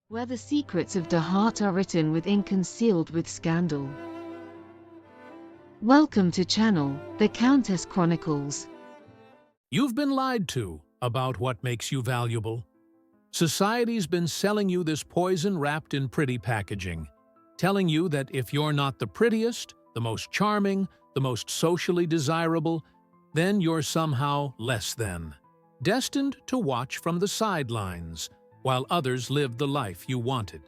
where the secrets of the heart are written with ink and sealed with scandal. Welcome to channel, The Countess Chronicles. You've been lied to about what makes you valuable. Society's been selling you this poison wrapped in pretty packaging, telling you that if you're not the prettiest, the most charming, the most socially desirable, then you're somehow less than, destined to watch from the sidelines while others live the life you wanted.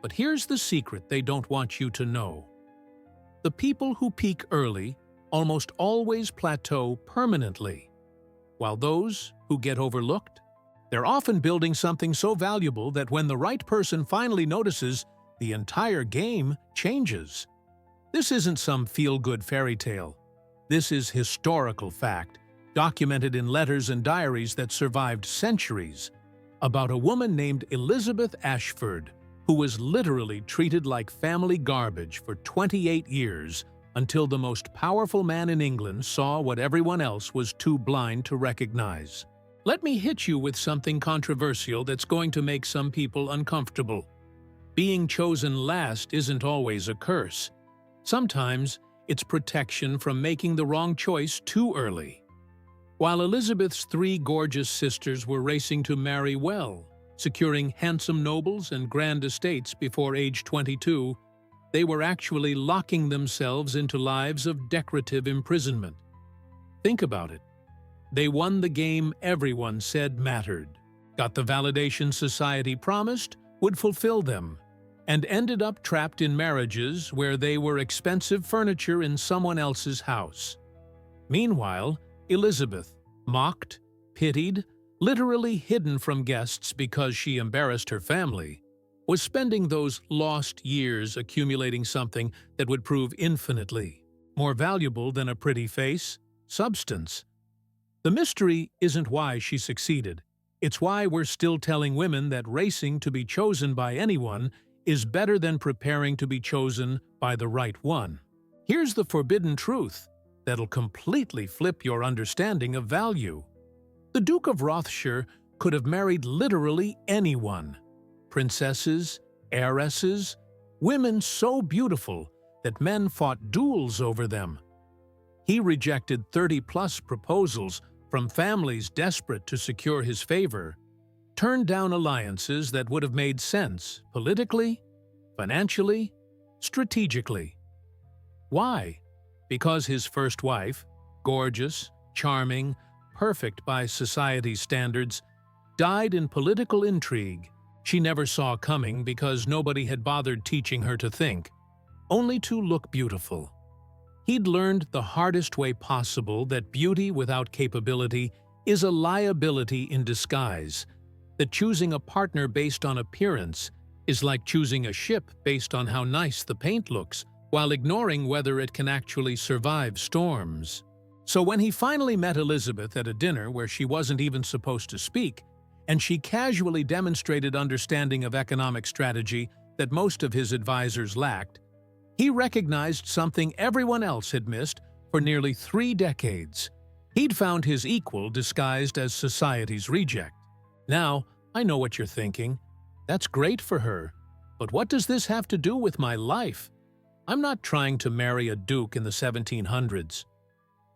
But here's the secret they don't want you to know. The people who peak early almost always plateau permanently, while those who get overlooked, they're often building something so valuable that when the right person finally notices, the entire game changes. This isn't some feel-good fairy tale. This is historical fact, documented in letters and diaries that survived centuries, about a woman named Elizabeth Ashford, who was literally treated like family garbage for 28 years until the most powerful man in England saw what everyone else was too blind to recognize. Let me hit you with something controversial that's going to make some people uncomfortable. Being chosen last isn't always a curse. Sometimes it's protection from making the wrong choice too early. While Elizabeth's three gorgeous sisters were racing to marry well, securing handsome nobles and grand estates before age 22, they were actually locking themselves into lives of decorative imprisonment. Think about it. They won the game everyone said mattered, got the validation society promised would fulfill them, and ended up trapped in marriages where they were expensive furniture in someone else's house. Meanwhile, Elizabeth, mocked, pitied, literally hidden from guests because she embarrassed her family, was spending those lost years accumulating something that would prove infinitely more valuable than a pretty face: substance. The mystery isn't why she succeeded. It's why we're still telling women that racing to be chosen by anyone is better than preparing to be chosen by the right one. Here's the forbidden truth that'll completely flip your understanding of value. The Duke of Rothshire could have married literally anyone. Princesses, heiresses, women so beautiful that men fought duels over them. He rejected 30-plus proposals from families desperate to secure his favor, turned down alliances that would have made sense politically, financially, strategically. Why? Because his first wife, gorgeous, charming, perfect by society's standards, died in political intrigue she never saw coming because nobody had bothered teaching her to think, only to look beautiful. He'd learned the hardest way possible that beauty without capability is a liability in disguise, that choosing a partner based on appearance is like choosing a ship based on how nice the paint looks, while ignoring whether it can actually survive storms. So when he finally met Elizabeth at a dinner where she wasn't even supposed to speak, and she casually demonstrated understanding of economic strategy that most of his advisors lacked, he recognized something everyone else had missed for nearly 3 decades. He'd found his equal disguised as society's reject. Now, I know what you're thinking. That's great for her, but what does this have to do with my life? I'm not trying to marry a duke in the 1700s.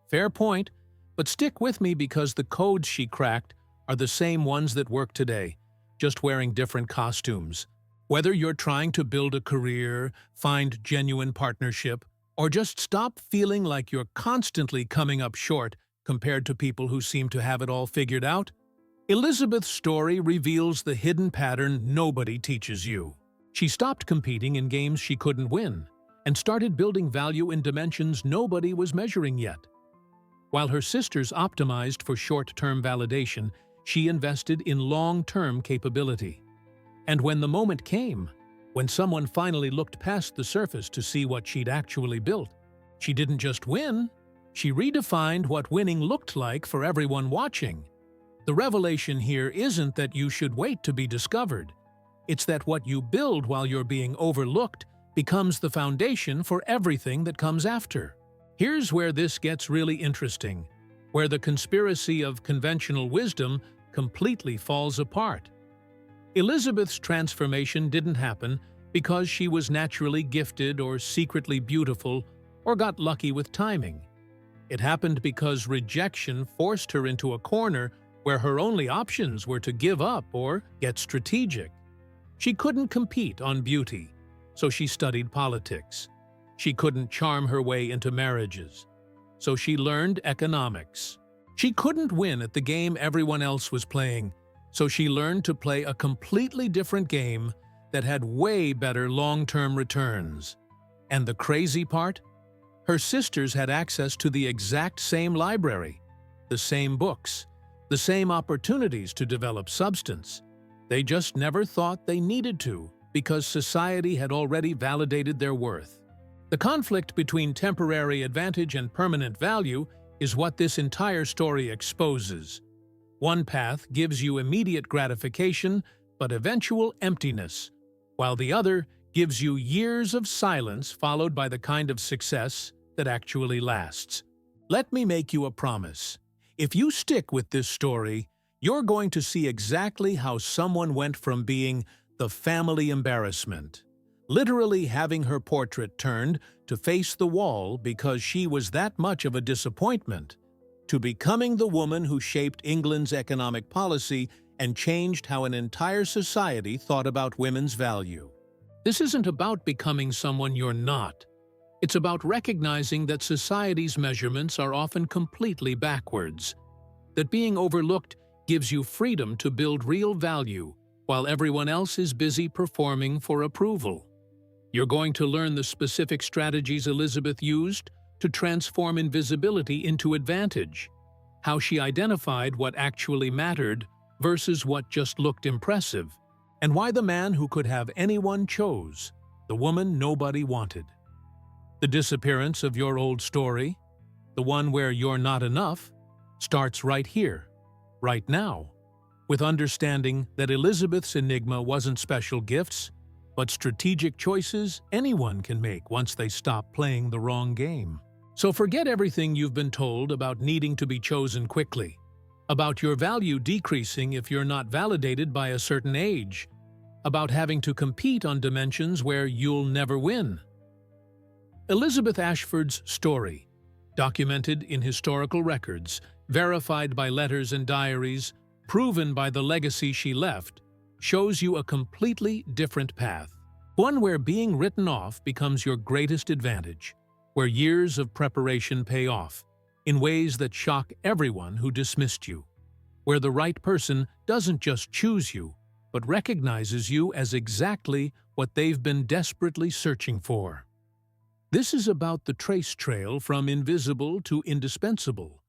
Fair point, but stick with me because the codes she cracked are the same ones that work today, just wearing different costumes. Whether you're trying to build a career, find genuine partnership, or just stop feeling like you're constantly coming up short compared to people who seem to have it all figured out, Elizabeth's story reveals the hidden pattern nobody teaches you. She stopped competing in games she couldn't win and started building value in dimensions nobody was measuring yet. While her sisters optimized for short-term validation, she invested in long-term capability. And when the moment came, when someone finally looked past the surface to see what she'd actually built, she didn't just win, she redefined what winning looked like for everyone watching. The revelation here isn't that you should wait to be discovered. It's that what you build while you're being overlooked becomes the foundation for everything that comes after. Here's where this gets really interesting, where the conspiracy of conventional wisdom completely falls apart. Elizabeth's transformation didn't happen because she was naturally gifted or secretly beautiful or got lucky with timing. It happened because rejection forced her into a corner where her only options were to give up or get strategic. She couldn't compete on beauty, so she studied politics. She couldn't charm her way into marriages, so she learned economics. She couldn't win at the game everyone else was playing, so she learned to play a completely different game that had way better long-term returns. And the crazy part? Her sisters had access to the exact same library, the same books, the same opportunities to develop substance. They just never thought they needed to because society had already validated their worth. The conflict between temporary advantage and permanent value is what this entire story exposes. One path gives you immediate gratification but eventual emptiness, while the other gives you years of silence followed by the kind of success that actually lasts. Let me make you a promise. If you stick with this story, you're going to see exactly how someone went from being the family embarrassment, literally having her portrait turned to face the wall because she was that much of a disappointment, to becoming the woman who shaped England's economic policy and changed how an entire society thought about women's value. This isn't about becoming someone you're not. It's about recognizing that society's measurements are often completely backwards, that being overlooked gives you freedom to build real value while everyone else is busy performing for approval. You're going to learn the specific strategies Elizabeth used to transform invisibility into advantage, how she identified what actually mattered versus what just looked impressive, and why the man who could have anyone chose the woman nobody wanted. The disappearance of your old story, the one where you're not enough, starts right here, right now, with understanding that Elizabeth's enigma wasn't special gifts, but strategic choices anyone can make once they stop playing the wrong game. So forget everything you've been told about needing to be chosen quickly, about your value decreasing if you're not validated by a certain age, about having to compete on dimensions where you'll never win. Elizabeth Ashford's story, documented in historical records, verified by letters and diaries, proven by the legacy she left, shows you a completely different path, one where being written off becomes your greatest advantage, where years of preparation pay off, in ways that shock everyone who dismissed you, where the right person doesn't just choose you, but recognizes you as exactly what they've been desperately searching for. This is about the trace trail from invisible to indispensable,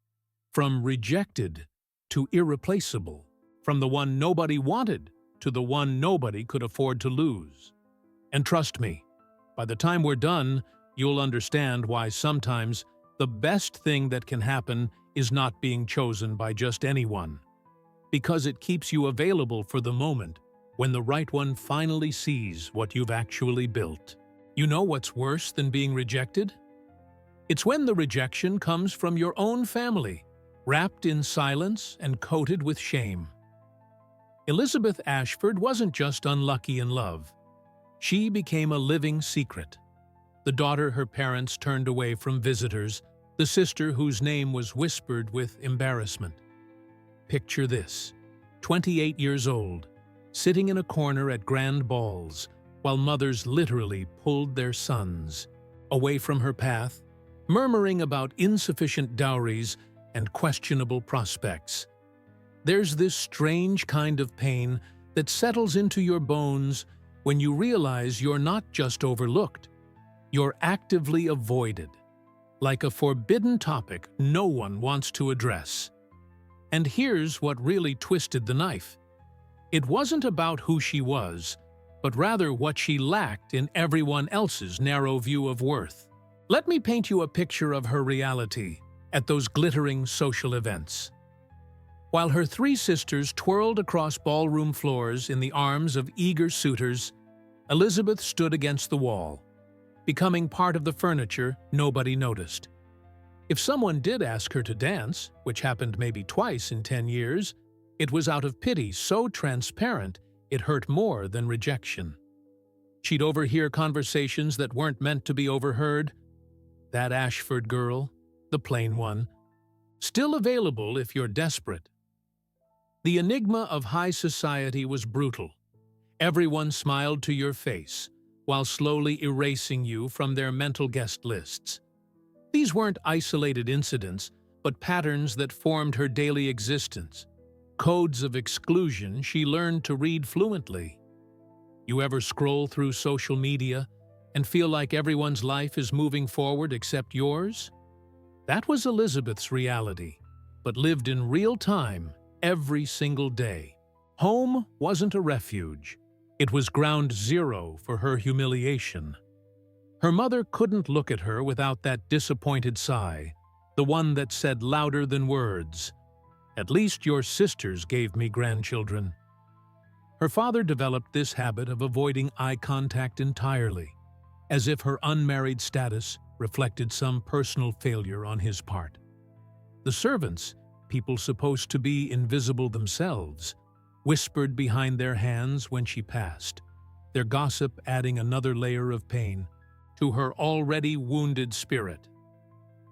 from rejected to irreplaceable, from the one nobody wanted to the one nobody could afford to lose. And trust me, by the time we're done, you'll understand why sometimes the best thing that can happen is not being chosen by just anyone, because it keeps you available for the moment when the right one finally sees what you've actually built. You know what's worse than being rejected? It's when the rejection comes from your own family, wrapped in silence and coated with shame. Elizabeth Ashford wasn't just unlucky in love. She became a living secret. The daughter her parents turned away from visitors, the sister whose name was whispered with embarrassment. Picture this: 28 years old, sitting in a corner at grand balls, while mothers literally pulled their sons away from her path, murmuring about insufficient dowries and questionable prospects. There's this strange kind of pain that settles into your bones when you realize you're not just overlooked, you're actively avoided, like a forbidden topic no one wants to address. And here's what really twisted the knife. It wasn't about who she was, but rather what she lacked in everyone else's narrow view of worth. Let me paint you a picture of her reality at those glittering social events. While her three sisters twirled across ballroom floors in the arms of eager suitors, Elizabeth stood against the wall, becoming part of the furniture nobody noticed. If someone did ask her to dance, which happened maybe twice in 10 years, it was out of pity so transparent it hurt more than rejection. She'd overhear conversations that weren't meant to be overheard. That Ashford girl, the plain one, still available if you're desperate. The enigma of high society was brutal. Everyone smiled to your face, while slowly erasing you from their mental guest lists. These weren't isolated incidents, but patterns that formed her daily existence. Codes of exclusion she learned to read fluently. You ever scroll through social media and feel like everyone's life is moving forward except yours? That was Elizabeth's reality, but lived in real time every single day. Home wasn't a refuge. It was ground zero for her humiliation. Her mother couldn't look at her without that disappointed sigh, the one that said louder than words, "At least your sisters gave me grandchildren." Her father developed this habit of avoiding eye contact entirely, as if her unmarried status reflected some personal failure on his part. The servants, people supposed to be invisible themselves, whispered behind their hands when she passed, their gossip adding another layer of pain to her already wounded spirit.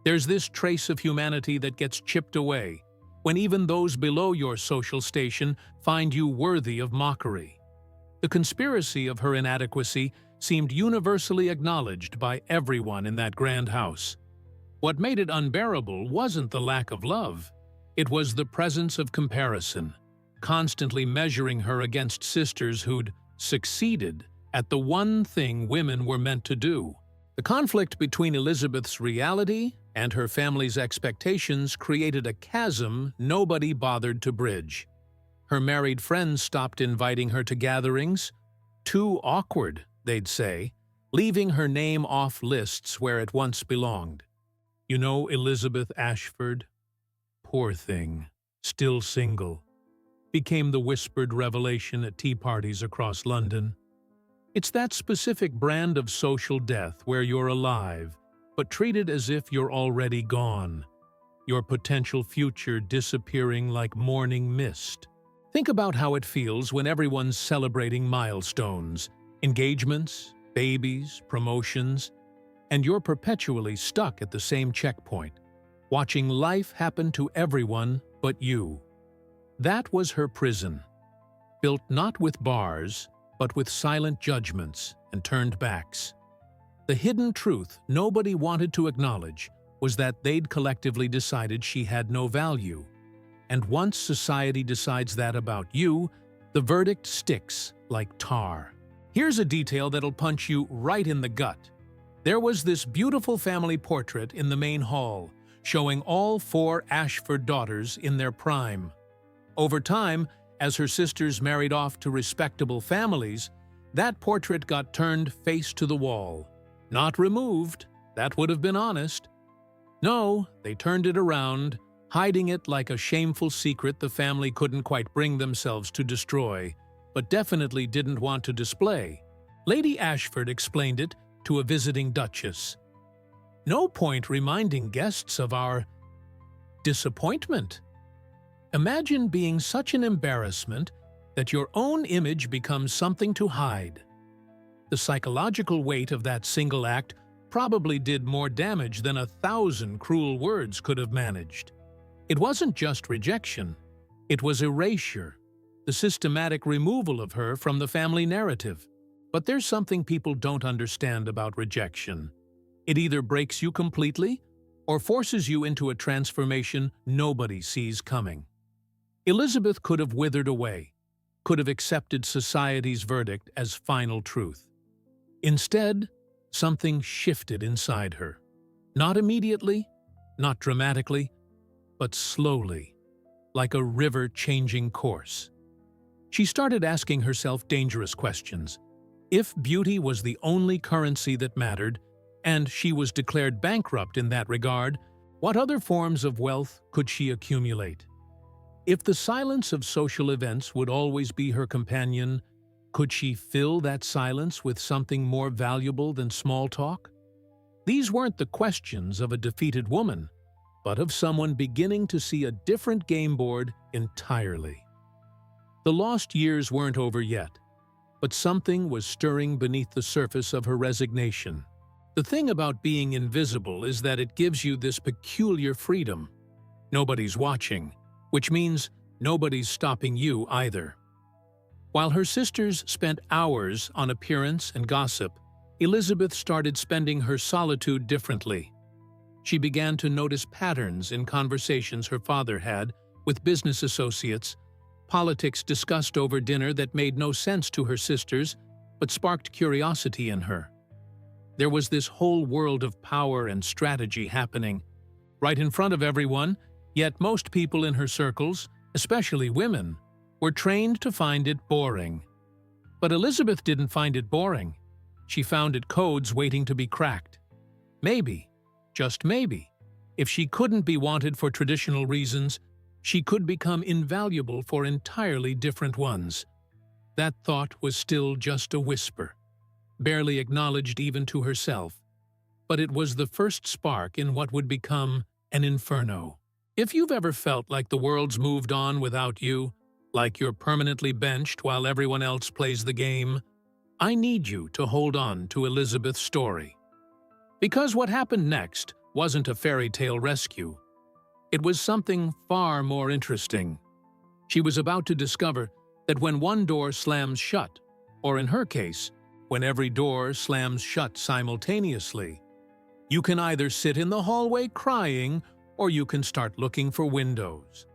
There's this trace of humanity that gets chipped away when even those below your social station find you worthy of mockery. The conspiracy of her inadequacy seemed universally acknowledged by everyone in that grand house. What made it unbearable wasn't the lack of love. It was the presence of comparison, constantly measuring her against sisters who'd succeeded at the one thing women were meant to do. The conflict between Elizabeth's reality and her family's expectations created a chasm nobody bothered to bridge. Her married friends stopped inviting her to gatherings. Too awkward, they'd say, leaving her name off lists where it once belonged. You know Elizabeth Ashford? Poor thing, still single, became the whispered revelation at tea parties across London. It's that specific brand of social death where you're alive, but treated as if you're already gone, your potential future disappearing like morning mist. Think about how it feels when everyone's celebrating milestones, engagements, babies, promotions, and you're perpetually stuck at the same checkpoint, watching life happen to everyone but you. That was her prison, built not with bars, but with silent judgments and turned backs. The hidden truth nobody wanted to acknowledge was that they'd collectively decided she had no value. And once society decides that about you, the verdict sticks like tar. Here's a detail that'll punch you right in the gut. There was this beautiful family portrait in the main hall, showing all 4 Ashford daughters in their prime. Over time, as her sisters married off to respectable families, that portrait got turned face to the wall. Not removed, that would have been honest. No, they turned it around, hiding it like a shameful secret the family couldn't quite bring themselves to destroy, but definitely didn't want to display. Lady Ashford explained it to a visiting duchess. No point reminding guests of our disappointment. Imagine being such an embarrassment that your own image becomes something to hide. The psychological weight of that single act probably did more damage than 1,000 cruel words could have managed. It wasn't just rejection, it was erasure, the systematic removal of her from the family narrative. But there's something people don't understand about rejection. It either breaks you completely or forces you into a transformation nobody sees coming. Elizabeth could have withered away, could have accepted society's verdict as final truth. Instead, something shifted inside her. Not immediately, not dramatically, but slowly, like a river changing course. She started asking herself dangerous questions. If beauty was the only currency that mattered, and she was declared bankrupt in that regard, what other forms of wealth could she accumulate? If the silence of social events would always be her companion, could she fill that silence with something more valuable than small talk? These weren't the questions of a defeated woman, but of someone beginning to see a different game board entirely. The lost years weren't over yet, but something was stirring beneath the surface of her resignation. The thing about being invisible is that it gives you this peculiar freedom. Nobody's watching, which means nobody's stopping you either. While her sisters spent hours on appearance and gossip, Elizabeth started spending her solitude differently. She began to notice patterns in conversations her father had with business associates, politics discussed over dinner that made no sense to her sisters but sparked curiosity in her. There was this whole world of power and strategy happening, right in front of everyone, yet most people in her circles, especially women, were trained to find it boring. But Elizabeth didn't find it boring. She found it codes waiting to be cracked. Maybe, just maybe, if she couldn't be wanted for traditional reasons, she could become invaluable for entirely different ones. That thought was still just a whisper, barely acknowledged even to herself, but it was the first spark in what would become an inferno. If you've ever felt like the world's moved on without you, like you're permanently benched while everyone else plays the game, I need you to hold on to Elizabeth's story. Because what happened next wasn't a fairy tale rescue. It was something far more interesting. She was about to discover that when one door slams shut, or in her case, when every door slams shut simultaneously, you can either sit in the hallway crying or you can start looking for windows.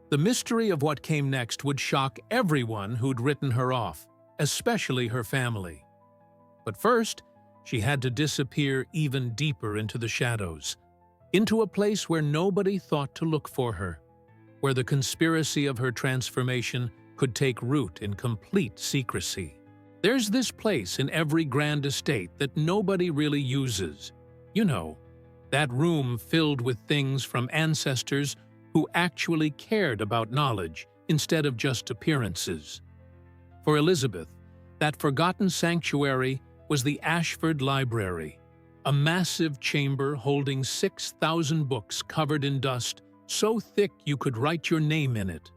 The mystery of what came next would shock everyone who'd written her off, especially her family. But first, she had to disappear even deeper into the shadows, into a place where nobody thought to look for her, where the conspiracy of her transformation could take root in complete secrecy. There's this place in every grand estate that nobody really uses. You know, that room filled with things from ancestors who actually cared about knowledge instead of just appearances. For Elizabeth, that forgotten sanctuary was the Ashford Library, a massive chamber holding 6,000 books covered in dust so thick you could write your name in it.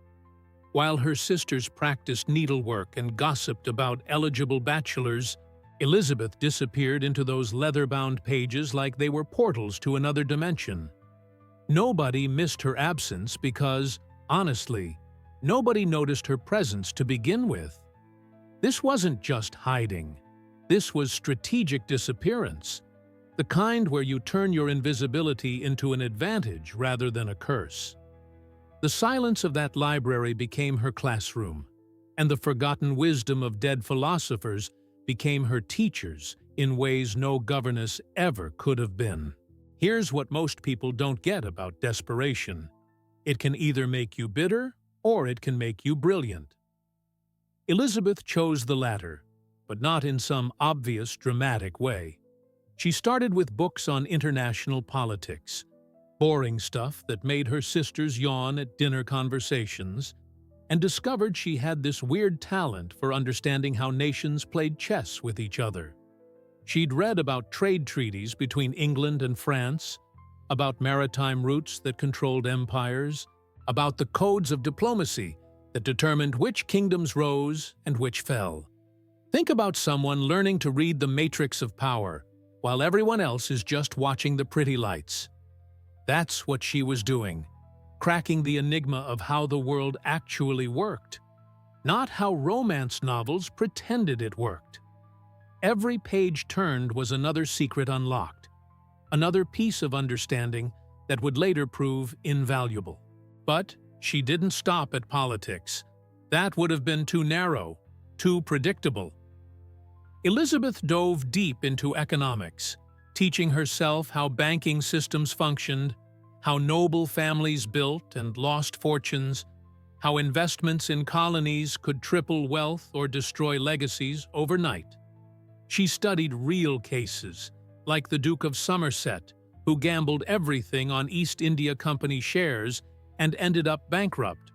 While her sisters practiced needlework and gossiped about eligible bachelors, Elizabeth disappeared into those leather-bound pages like they were portals to another dimension. Nobody missed her absence because, honestly, nobody noticed her presence to begin with. This wasn't just hiding. This was strategic disappearance, the kind where you turn your invisibility into an advantage rather than a curse. The silence of that library became her classroom, and the forgotten wisdom of dead philosophers became her teachers in ways no governess ever could have been. Here's what most people don't get about desperation. It can either make you bitter or it can make you brilliant. Elizabeth chose the latter, but not in some obvious, dramatic way. She started with books on international politics, boring stuff that made her sisters yawn at dinner conversations, and discovered she had this weird talent for understanding how nations played chess with each other. She'd read about trade treaties between England and France, about maritime routes that controlled empires, about the codes of diplomacy that determined which kingdoms rose and which fell. Think about someone learning to read the matrix of power, while everyone else is just watching the pretty lights. That's what she was doing, cracking the enigma of how the world actually worked, not how romance novels pretended it worked. Every page turned was another secret unlocked, another piece of understanding that would later prove invaluable. But she didn't stop at politics. That would have been too narrow, too predictable. Elizabeth dove deep into economics, teaching herself how banking systems functioned, how noble families built and lost fortunes, how investments in colonies could triple wealth or destroy legacies overnight. She studied real cases, like the Duke of Somerset, who gambled everything on East India Company shares and ended up bankrupt,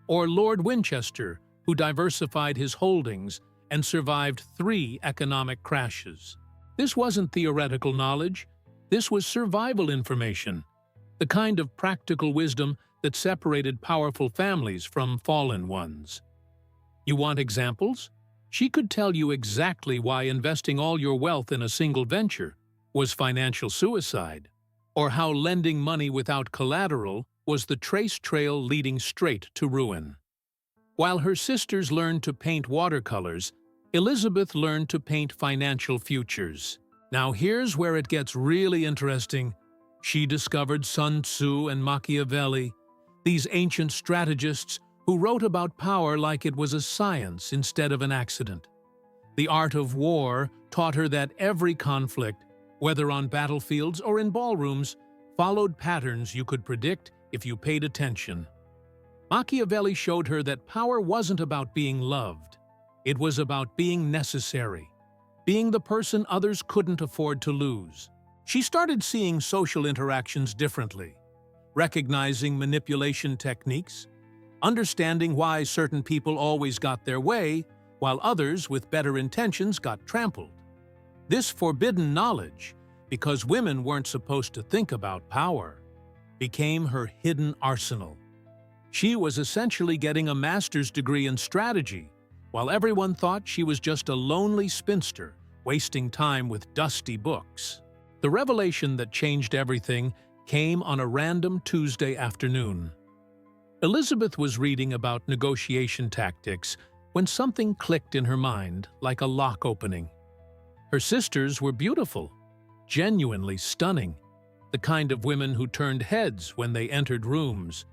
or Lord Winchester, who diversified his holdings and survived 3 economic crashes. This wasn't theoretical knowledge, this was survival information, the kind of practical wisdom that separated powerful families from fallen ones. You want examples? She could tell you exactly why investing all your wealth in a single venture was financial suicide, or how lending money without collateral was the trace trail leading straight to ruin. While her sisters learned to paint watercolors, Elizabeth learned to paint financial futures. Now here's where it gets really interesting. She discovered Sun Tzu and Machiavelli, these ancient strategists who wrote about power like it was a science instead of an accident. The art of war taught her that every conflict, whether on battlefields or in ballrooms, followed patterns you could predict if you paid attention. Machiavelli showed her that power wasn't about being loved. It was about being necessary, being the person others couldn't afford to lose. She started seeing social interactions differently, recognizing manipulation techniques, understanding why certain people always got their way, while others with better intentions got trampled. This forbidden knowledge, because women weren't supposed to think about power, became her hidden arsenal. She was essentially getting a master's degree in strategy, while everyone thought she was just a lonely spinster, wasting time with dusty books. The revelation that changed everything came on a random Tuesday afternoon. Elizabeth was reading about negotiation tactics when something clicked in her mind like a lock opening. Her sisters were beautiful, genuinely stunning, the kind of women who turned heads when they entered rooms.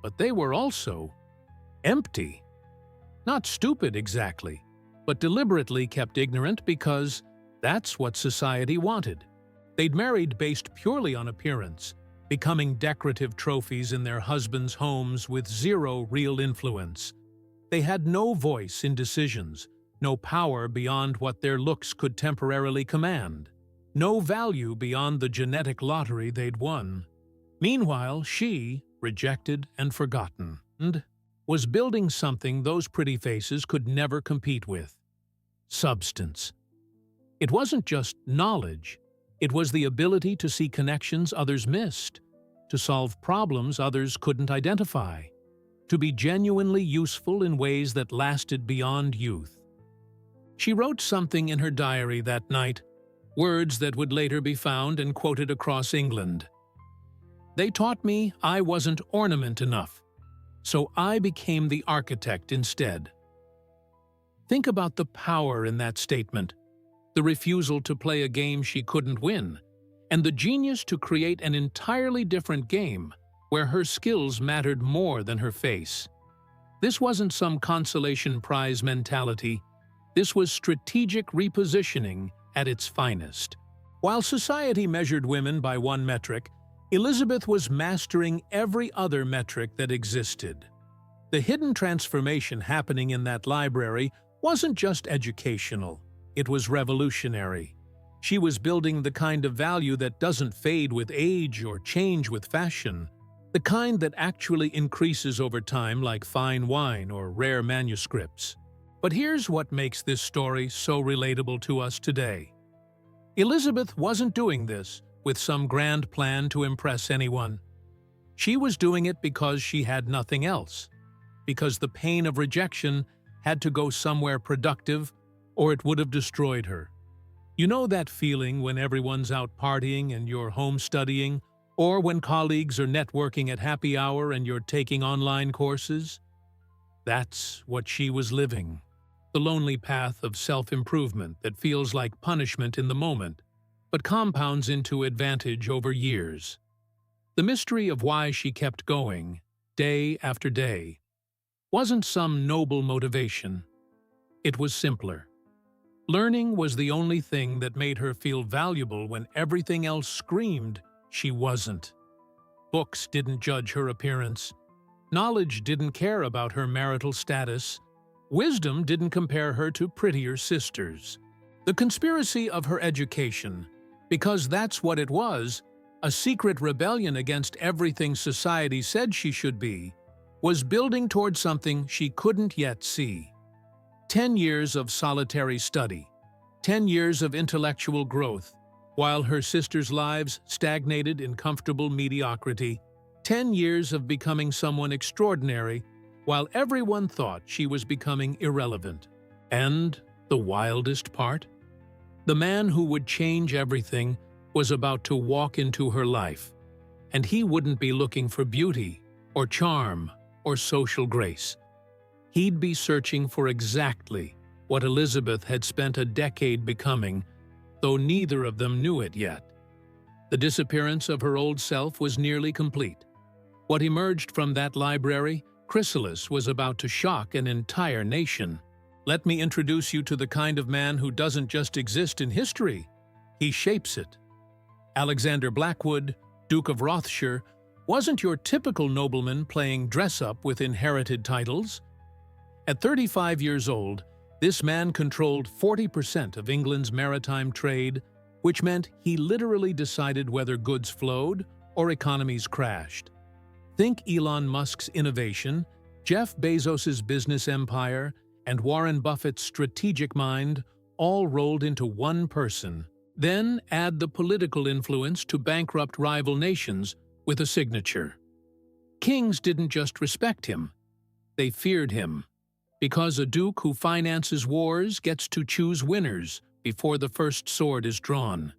But they were also empty. Not stupid exactly, but deliberately kept ignorant because that's what society wanted. They'd married based purely on appearance, becoming decorative trophies in their husbands' homes with zero real influence. They had no voice in decisions, no power beyond what their looks could temporarily command, no value beyond the genetic lottery they'd won. Meanwhile, she, rejected and forgotten, was building something those pretty faces could never compete with: substance. It wasn't just knowledge. It was the ability to see connections others missed, to solve problems others couldn't identify, to be genuinely useful in ways that lasted beyond youth. She wrote something in her diary that night, words that would later be found and quoted across England. "They taught me I wasn't ornament enough, so I became the architect instead." Think about the power in that statement. The refusal to play a game she couldn't win, and the genius to create an entirely different game where her skills mattered more than her face. This wasn't some consolation prize mentality. This was strategic repositioning at its finest. While society measured women by one metric, Elizabeth was mastering every other metric that existed. The hidden transformation happening in that library wasn't just educational. It was revolutionary. She was building the kind of value that doesn't fade with age or change with fashion, the kind that actually increases over time like fine wine or rare manuscripts. But here's what makes this story so relatable to us today. Elizabeth wasn't doing this with some grand plan to impress anyone. She was doing it because she had nothing else, because the pain of rejection had to go somewhere productive, or it would have destroyed her. You know that feeling when everyone's out partying and you're home studying, or when colleagues are networking at happy hour and you're taking online courses? That's what she was living. The lonely path of self-improvement that feels like punishment in the moment, but compounds into advantage over years. The mystery of why she kept going, day after day, wasn't some noble motivation. It was simpler. Learning was the only thing that made her feel valuable when everything else screamed she wasn't. Books didn't judge her appearance. Knowledge didn't care about her marital status. Wisdom didn't compare her to prettier sisters. The conspiracy of her education, because that's what it was, a secret rebellion against everything society said she should be, was building toward something she couldn't yet see. 10 years of solitary study, 10 years of intellectual growth, while her sisters' lives stagnated in comfortable mediocrity, 10 years of becoming someone extraordinary while everyone thought she was becoming irrelevant. And the wildest part? The man who would change everything was about to walk into her life, and he wouldn't be looking for beauty or charm or social grace. He'd be searching for exactly what Elizabeth had spent a decade becoming, though neither of them knew it yet. The disappearance of her old self was nearly complete. What emerged from that library, Chrysalis, was about to shock an entire nation. Let me introduce you to the kind of man who doesn't just exist in history, he shapes it. Alexander Blackwood, Duke of Rothshire, wasn't your typical nobleman playing dress-up with inherited titles. At 35 years old, this man controlled 40% of England's maritime trade, which meant he literally decided whether goods flowed or economies crashed. Think Elon Musk's innovation, Jeff Bezos's business empire, and Warren Buffett's strategic mind all rolled into one person. Then add the political influence to bankrupt rival nations with a signature. Kings didn't just respect him, they feared him, because a duke who finances wars gets to choose winners before the first sword is drawn.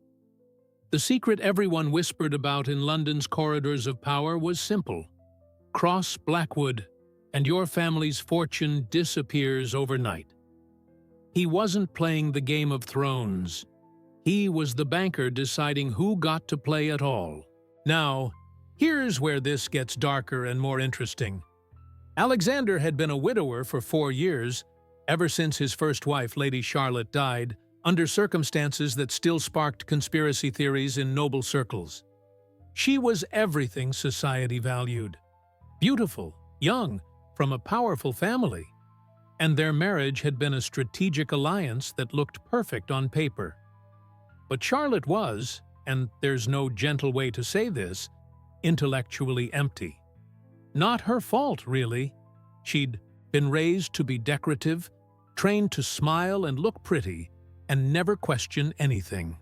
The secret everyone whispered about in London's corridors of power was simple. Cross Blackwood, and your family's fortune disappears overnight. He wasn't playing the Game of Thrones. He was the banker deciding who got to play at all. Now, here's where this gets darker and more interesting. Alexander had been a widower for 4 years, ever since his first wife, Lady Charlotte, died, under circumstances that still sparked conspiracy theories in noble circles. She was everything society valued. Beautiful, young, from a powerful family. And their marriage had been a strategic alliance that looked perfect on paper. But Charlotte was, and there's no gentle way to say this, intellectually empty. Not her fault, really. She'd been raised to be decorative, trained to smile and look pretty, and never question anything.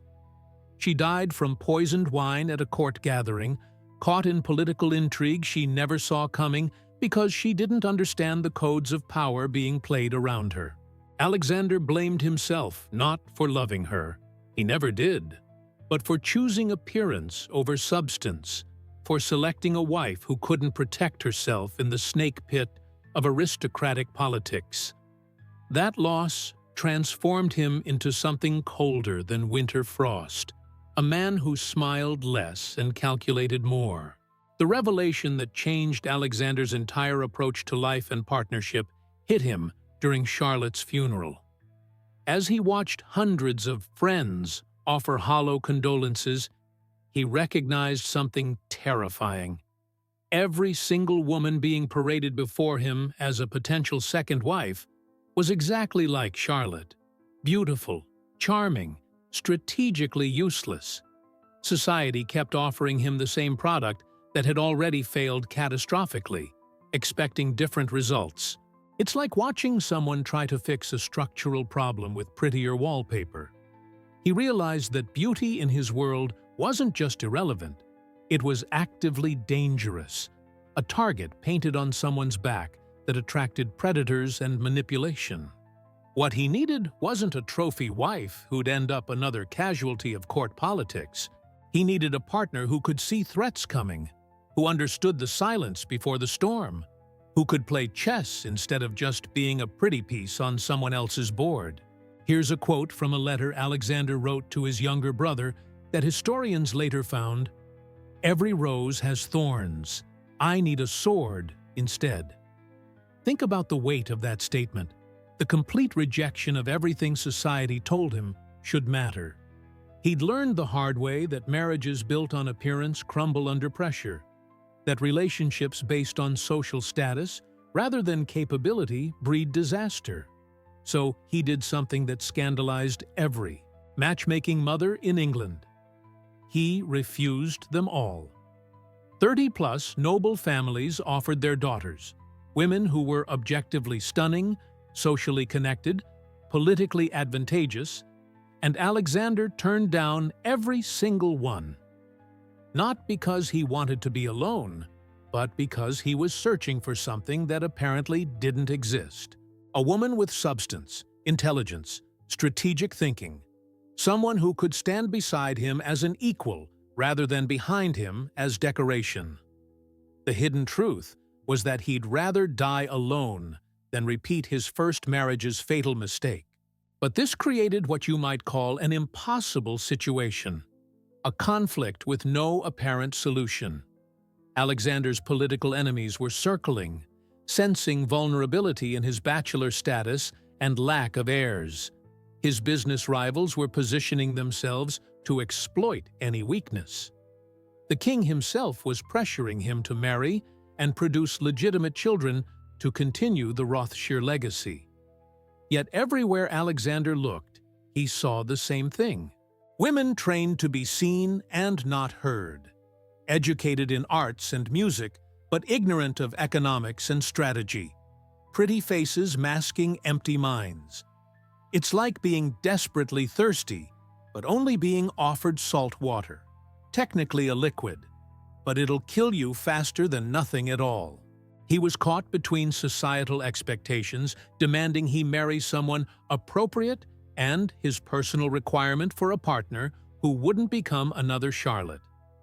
She died from poisoned wine at a court gathering, caught in political intrigue she never saw coming because she didn't understand the codes of power being played around her. Alexander blamed himself not for loving her. He never did. But for choosing appearance over substance, for selecting a wife who couldn't protect herself in the snake pit of aristocratic politics. That loss transformed him into something colder than winter frost, a man who smiled less and calculated more. The revelation that changed Alexander's entire approach to life and partnership hit him during Charlotte's funeral. As he watched hundreds of friends offer hollow condolences, he recognized something terrifying. Every single woman being paraded before him as a potential second wife was exactly like Charlotte. Beautiful, charming, strategically useless. Society kept offering him the same product that had already failed catastrophically, expecting different results. It's like watching someone try to fix a structural problem with prettier wallpaper. He realized that beauty in his world wasn't just irrelevant, it was actively dangerous, a target painted on someone's back that attracted predators and manipulation. What he needed wasn't a trophy wife who'd end up another casualty of court politics. He needed a partner who could see threats coming, who understood the silence before the storm, who could play chess instead of just being a pretty piece on someone else's board. Here's a quote from a letter Alexander wrote to his younger brother that historians later found, "Every rose has thorns. I need a sword instead." Think about the weight of that statement, the complete rejection of everything society told him should matter. He'd learned the hard way that marriages built on appearance crumble under pressure, that relationships based on social status rather than capability breed disaster. So he did something that scandalized every matchmaking mother in England. He refused them all. 30-plus noble families offered their daughters, women who were objectively stunning, socially connected, politically advantageous, and Alexander turned down every single one. Not because he wanted to be alone, but because he was searching for something that apparently didn't exist. A woman with substance, intelligence, strategic thinking. Someone who could stand beside him as an equal rather than behind him as decoration. The hidden truth was that he'd rather die alone than repeat his first marriage's fatal mistake. But this created what you might call an impossible situation, a conflict with no apparent solution. Alexander's political enemies were circling, sensing vulnerability in his bachelor status and lack of heirs. His business rivals were positioning themselves to exploit any weakness. The king himself was pressuring him to marry and produce legitimate children to continue the Rothschild legacy. Yet everywhere Alexander looked, he saw the same thing. Women trained to be seen and not heard. Educated in arts and music, but ignorant of economics and strategy. Pretty faces masking empty minds. It's like being desperately thirsty, but only being offered salt water. Technically a liquid, but it'll kill you faster than nothing at all. He was caught between societal expectations, demanding he marry someone appropriate, and his personal requirement for a partner who wouldn't become another Charlotte.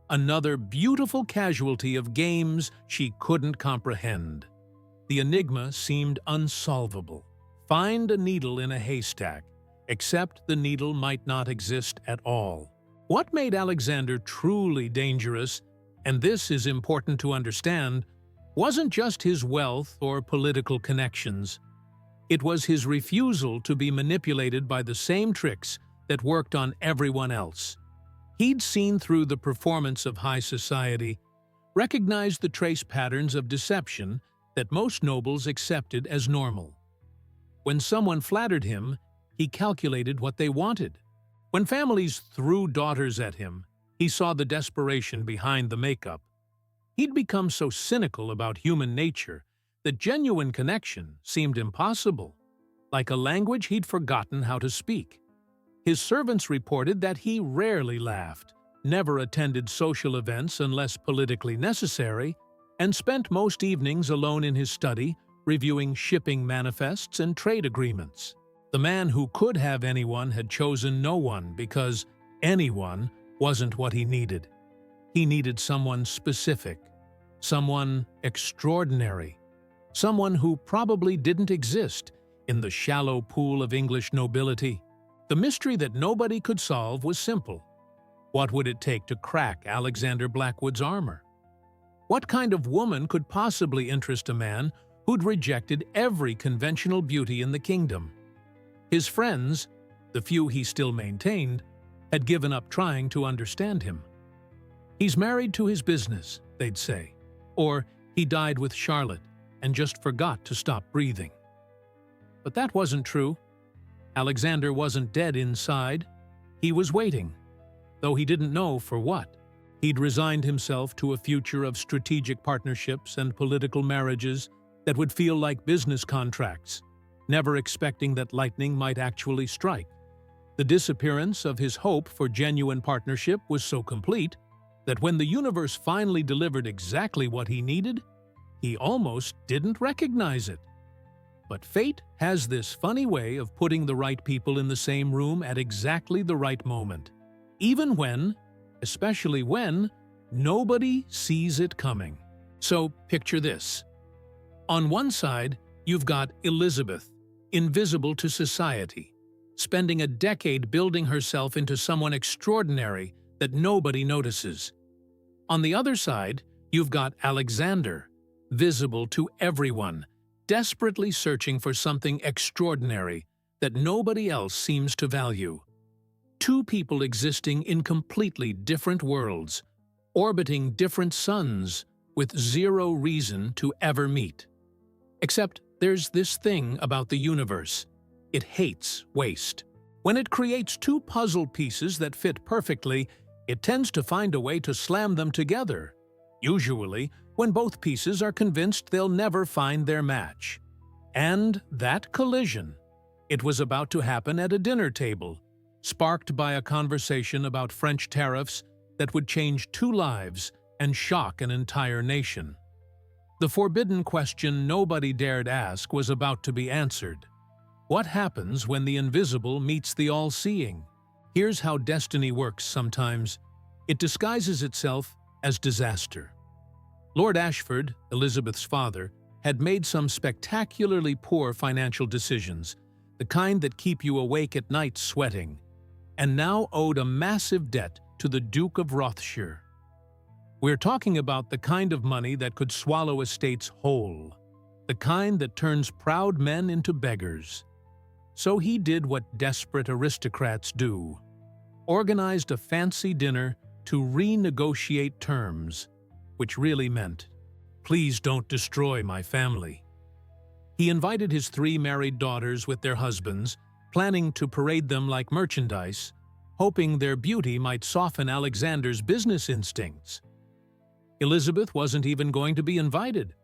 Another beautiful casualty of games she couldn't comprehend. The enigma seemed unsolvable. Find a needle in a haystack, except the needle might not exist at all. What made Alexander truly dangerous, and this is important to understand, wasn't just his wealth or political connections. It was his refusal to be manipulated by the same tricks that worked on everyone else. He'd seen through the performance of high society, recognized the trace patterns of deception that most nobles accepted as normal. When someone flattered him, he calculated what they wanted. When families threw daughters at him, he saw the desperation behind the makeup. He'd become so cynical about human nature that genuine connection seemed impossible, like a language he'd forgotten how to speak. His servants reported that he rarely laughed, never attended social events unless politically necessary, and spent most evenings alone in his study, reviewing shipping manifests and trade agreements. The man who could have anyone had chosen no one because anyone wasn't what he needed. He needed someone specific, someone extraordinary, someone who probably didn't exist in the shallow pool of English nobility. The mystery that nobody could solve was simple. What would it take to crack Alexander Blackwood's armor? What kind of woman could possibly interest a man who'd rejected every conventional beauty in the kingdom? His friends, the few he still maintained, had given up trying to understand him. He's married to his business, they'd say, or he died with Charlotte and just forgot to stop breathing. But that wasn't true. Alexander wasn't dead inside. He was waiting, though he didn't know for what. He'd resigned himself to a future of strategic partnerships and political marriages that would feel like business contracts, never expecting that lightning might actually strike. The disappearance of his hope for genuine partnership was so complete that when the universe finally delivered exactly what he needed, he almost didn't recognize it. But fate has this funny way of putting the right people in the same room at exactly the right moment, even when, especially when, nobody sees it coming. So picture this. On one side, you've got Elizabeth, invisible to society, spending a decade building herself into someone extraordinary that nobody notices. On the other side, you've got Alexander, visible to everyone, desperately searching for something extraordinary that nobody else seems to value. Two people existing in completely different worlds, orbiting different suns with zero reason to ever meet. Except there's this thing about the universe. It hates waste. When it creates two puzzle pieces that fit perfectly, it tends to find a way to slam them together, usually when both pieces are convinced they'll never find their match. And that collision, it was about to happen at a dinner table, sparked by a conversation about French tariffs that would change two lives and shock an entire nation. The forbidden question nobody dared ask was about to be answered. What happens when the invisible meets the all-seeing? Here's how destiny works sometimes. It disguises itself as disaster. Lord Ashford, Elizabeth's father, had made some spectacularly poor financial decisions, the kind that keep you awake at night sweating, and now owed a massive debt to the Duke of Rothshire. We're talking about the kind of money that could swallow estates whole, the kind that turns proud men into beggars. So he did what desperate aristocrats do: organized a fancy dinner to renegotiate terms, which really meant, "Please don't destroy my family." He invited his 3 married daughters with their husbands, planning to parade them like merchandise, hoping their beauty might soften Alexander's business instincts. Elizabeth wasn't even going to be invited.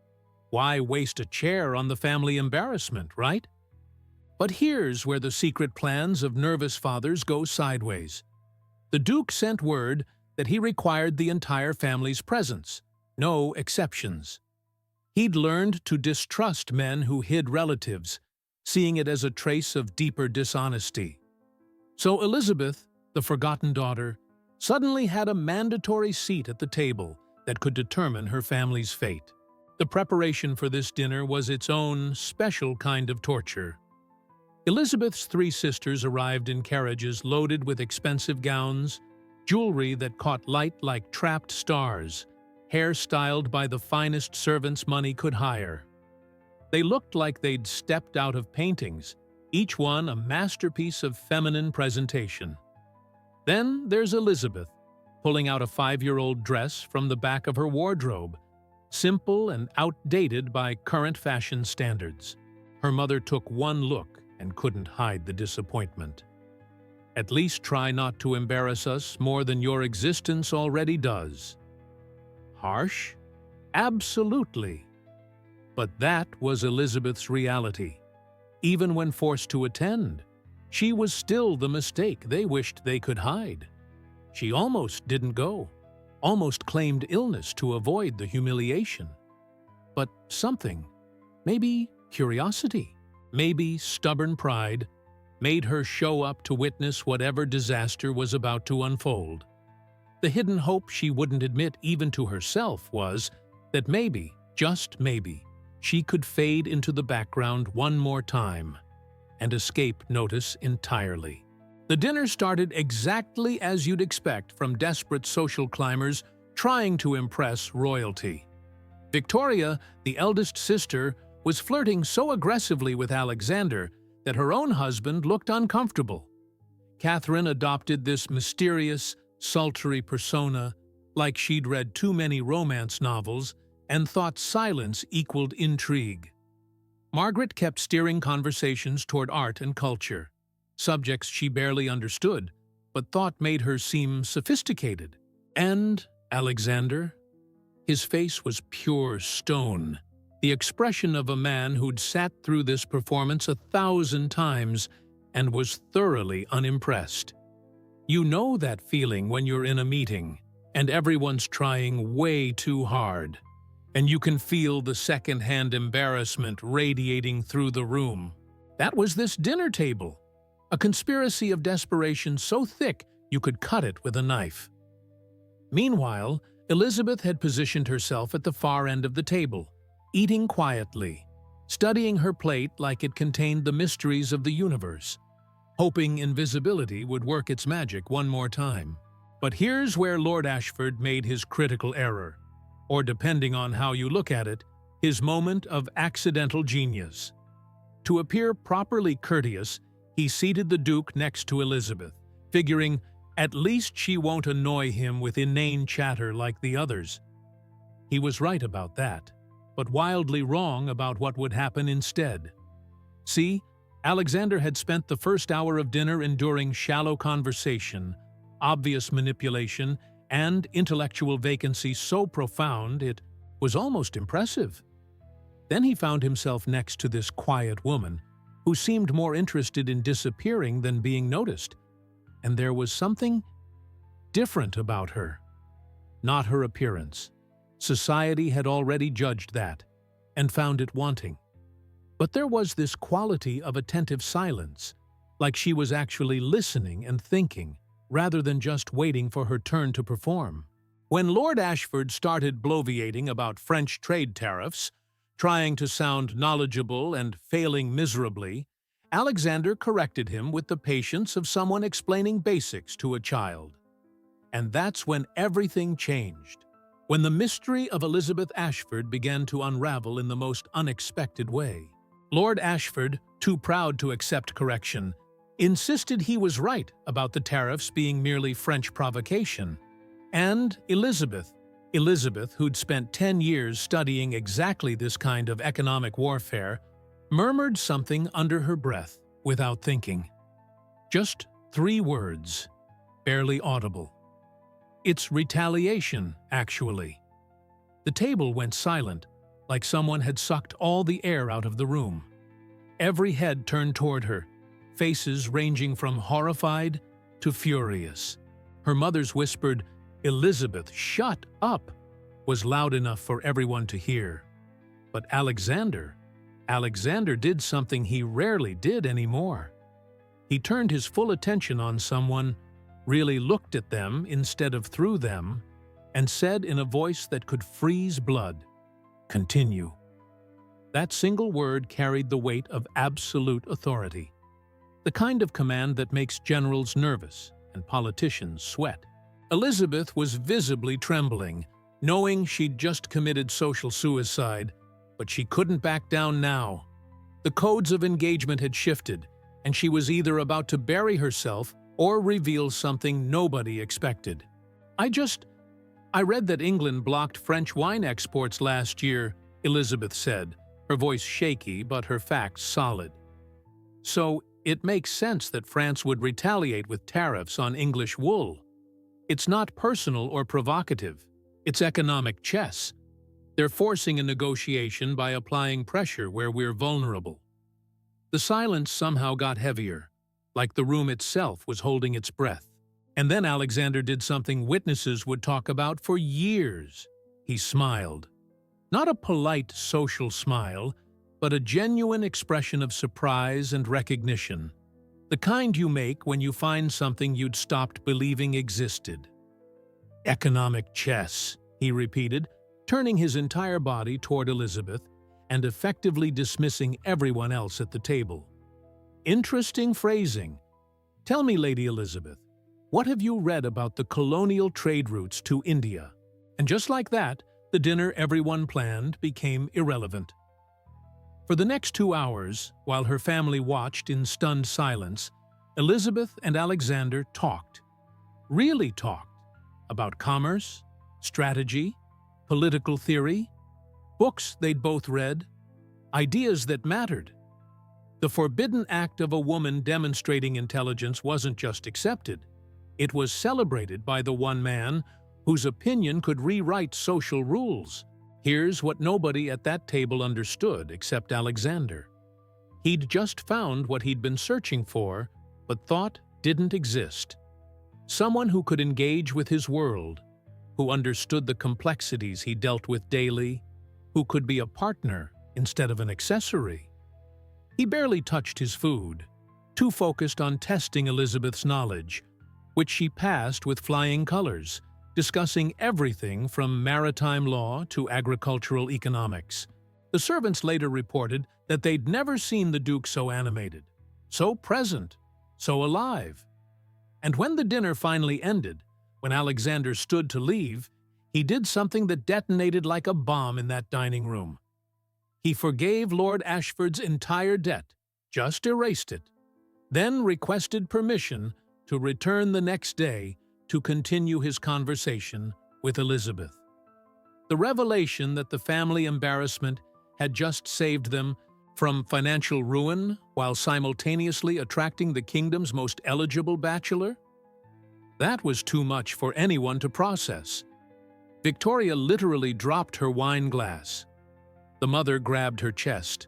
Why waste a chair on the family embarrassment, right? But here's where the secret plans of nervous fathers go sideways. The Duke sent word that he required the entire family's presence, no exceptions. He'd learned to distrust men who hid relatives, seeing it as a trace of deeper dishonesty. So Elizabeth, the forgotten daughter, suddenly had a mandatory seat at the table that could determine her family's fate. The preparation for this dinner was its own special kind of torture. Elizabeth's 3 sisters arrived in carriages loaded with expensive gowns, jewelry that caught light like trapped stars, hair styled by the finest servants money could hire. They looked like they'd stepped out of paintings, each one a masterpiece of feminine presentation. Then there's Elizabeth, pulling out a 5-year-old dress from the back of her wardrobe, simple and outdated by current fashion standards. Her mother took one look and couldn't hide the disappointment. "At least try not to embarrass us more than your existence already does." Harsh? Absolutely. But that was Elizabeth's reality. Even when forced to attend, she was still the mistake they wished they could hide. She almost didn't go, almost claimed illness to avoid the humiliation. But something, maybe curiosity, maybe stubborn pride, made her show up to witness whatever disaster was about to unfold. The hidden hope she wouldn't admit even to herself was that maybe, just maybe, she could fade into the background one more time and escape notice entirely. The dinner started exactly as you'd expect from desperate social climbers trying to impress royalty. Victoria, the eldest sister, was flirting so aggressively with Alexander that her own husband looked uncomfortable. Catherine adopted this mysterious, sultry persona, like she'd read too many romance novels and thought silence equaled intrigue. Margaret kept steering conversations toward art and culture, subjects she barely understood, but thought made her seem sophisticated. And Alexander? His face was pure stone, the expression of a man who'd sat through this performance 1,000 times and was thoroughly unimpressed. You know that feeling when you're in a meeting and everyone's trying way too hard, and you can feel the second-hand embarrassment radiating through the room. That was this dinner table. A conspiracy of desperation so thick you could cut it with a knife. Meanwhile, Elizabeth had positioned herself at the far end of the table, eating quietly, studying her plate like it contained the mysteries of the universe, hoping invisibility would work its magic one more time. But here's where Lord Ashford made his critical error, or depending on how you look at it, his moment of accidental genius. To appear properly courteous, he seated the Duke next to Elizabeth, figuring at least she won't annoy him with inane chatter like the others. He was right about that, but wildly wrong about what would happen instead. See, Alexander had spent the first hour of dinner enduring shallow conversation, obvious manipulation, and intellectual vacancy so profound it was almost impressive. Then he found himself next to this quiet woman, who seemed more interested in disappearing than being noticed, and there was something different about her. Not her appearance, Society had already judged that, and found it wanting. But there was this quality of attentive silence, like she was actually listening and thinking, rather than just waiting for her turn to perform. When Lord Ashford started bloviating about French trade tariffs, trying to sound knowledgeable and failing miserably, Alexander corrected him with the patience of someone explaining basics to a child. And that's when everything changed, when the mystery of Elizabeth Ashford began to unravel in the most unexpected way. Lord Ashford, too proud to accept correction, insisted he was right about the tariffs being merely French provocation. And Elizabeth, who'd spent 10 years studying exactly this kind of economic warfare, murmured something under her breath without thinking. Just 3 words, barely audible. "It's retaliation, actually." The table went silent, like someone had sucked all the air out of the room. Every head turned toward her, faces ranging from horrified to furious. Her mother's whispered, "Elizabeth, shut up," was loud enough for everyone to hear. But Alexander did something he rarely did anymore. He turned his full attention on someone, really looked at them instead of through them, and said in a voice that could freeze blood, "Continue." That single word carried the weight of absolute authority, the kind of command that makes generals nervous and politicians sweat. Elizabeth was visibly trembling, knowing she'd just committed social suicide, but she couldn't back down now. The codes of engagement had shifted, and she was either about to bury herself or reveal something nobody expected. I read that England blocked French wine exports last year," Elizabeth said, her voice shaky but her facts solid. "So it makes sense that France would retaliate with tariffs on English wool. It's not personal or provocative. It's economic chess. They're forcing a negotiation by applying pressure where we're vulnerable." The silence somehow got heavier, like the room itself was holding its breath. And then Alexander did something witnesses would talk about for years. He smiled. Not a polite social smile, but a genuine expression of surprise and recognition. The kind you make when you find something you'd stopped believing existed. "Economic chess," he repeated, turning his entire body toward Elizabeth and effectively dismissing everyone else at the table. "Interesting phrasing. Tell me, Lady Elizabeth, what have you read about the colonial trade routes to India?" And just like that, the dinner everyone planned became irrelevant. For the next 2 hours, while her family watched in stunned silence, Elizabeth and Alexander talked. Really talked. About commerce, strategy, political theory, books they'd both read, ideas that mattered. The forbidden act of a woman demonstrating intelligence wasn't just accepted. It was celebrated by the one man whose opinion could rewrite social rules. Here's what nobody at that table understood except Alexander. He'd just found what he'd been searching for, but thought didn't exist. Someone who could engage with his world, who understood the complexities he dealt with daily, who could be a partner instead of an accessory. He barely touched his food, too focused on testing Elizabeth's knowledge, which she passed with flying colors, discussing everything from maritime law to agricultural economics. The servants later reported that they'd never seen the Duke so animated, so present, so alive. And when the dinner finally ended, when Alexander stood to leave, he did something that detonated like a bomb in that dining room. He forgave Lord Ashford's entire debt, just erased it, then requested permission to return the next day to continue his conversation with Elizabeth. The revelation that the family embarrassment had just saved them from financial ruin while simultaneously attracting the kingdom's most eligible bachelor? That was too much for anyone to process. Victoria literally dropped her wine glass. The mother grabbed her chest.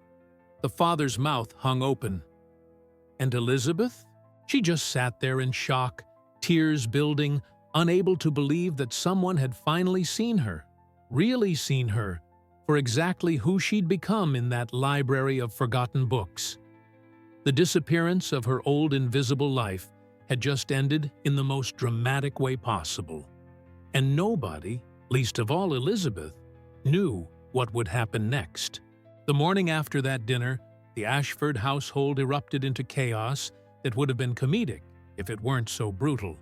The father's mouth hung open. And Elizabeth? She just sat there in shock, tears building, unable to believe that someone had finally seen her. really seen her for exactly who she'd become in that library of forgotten books. The disappearance of her old invisible life had just ended in the most dramatic way possible. And nobody, least of all Elizabeth, knew what would happen next. The morning after that dinner, the Ashford household erupted into chaos that would have been comedic if it weren't so brutal.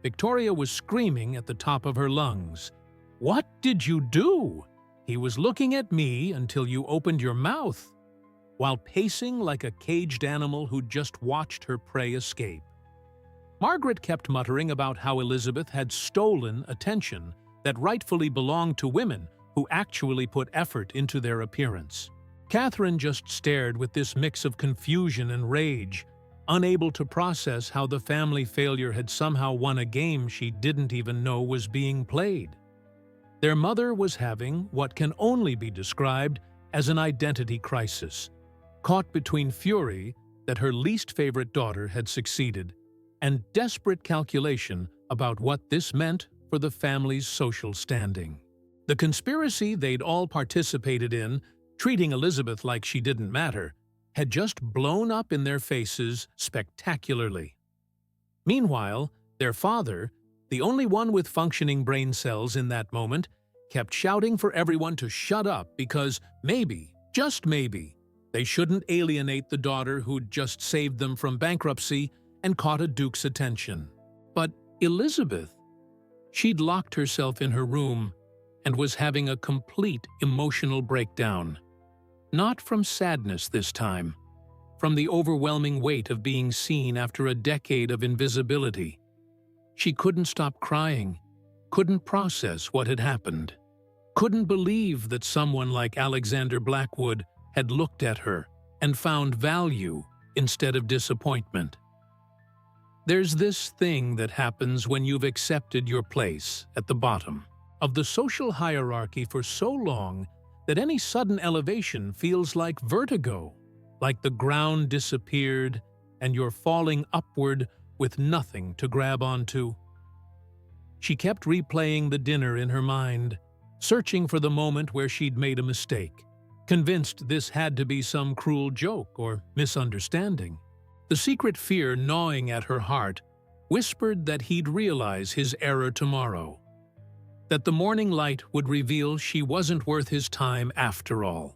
Victoria was screaming at the top of her lungs. "What did you do? He was looking at me until you opened your mouth," while pacing like a caged animal who'd just watched her prey escape. Margaret kept muttering about how Elizabeth had stolen attention that rightfully belonged to women who actually put effort into their appearance. Catherine just stared with this mix of confusion and rage, unable to process how the family failure had somehow won a game she didn't even know was being played. Their mother was having what can only be described as an identity crisis, caught between fury that her least favorite daughter had succeeded and desperate calculation about what this meant for the family's social standing. The conspiracy they'd all participated in, treating Elizabeth like she didn't matter, had just blown up in their faces spectacularly. Meanwhile, their father, the only one with functioning brain cells in that moment, kept shouting for everyone to shut up because maybe, just maybe, they shouldn't alienate the daughter who'd just saved them from bankruptcy and caught a duke's attention. But Elizabeth, she'd locked herself in her room and was having a complete emotional breakdown. Not from sadness this time, from the overwhelming weight of being seen after a decade of invisibility. She couldn't stop crying, couldn't process what had happened, couldn't believe that someone like Alexander Blackwood had looked at her and found value instead of disappointment. There's this thing that happens when you've accepted your place at the bottom of the social hierarchy for so long that any sudden elevation feels like vertigo, like the ground disappeared and you're falling upward with nothing to grab onto. She kept replaying the dinner in her mind, searching for the moment where she'd made a mistake, convinced this had to be some cruel joke or misunderstanding. The secret fear gnawing at her heart whispered that he'd realize his error tomorrow, that the morning light would reveal she wasn't worth his time after all.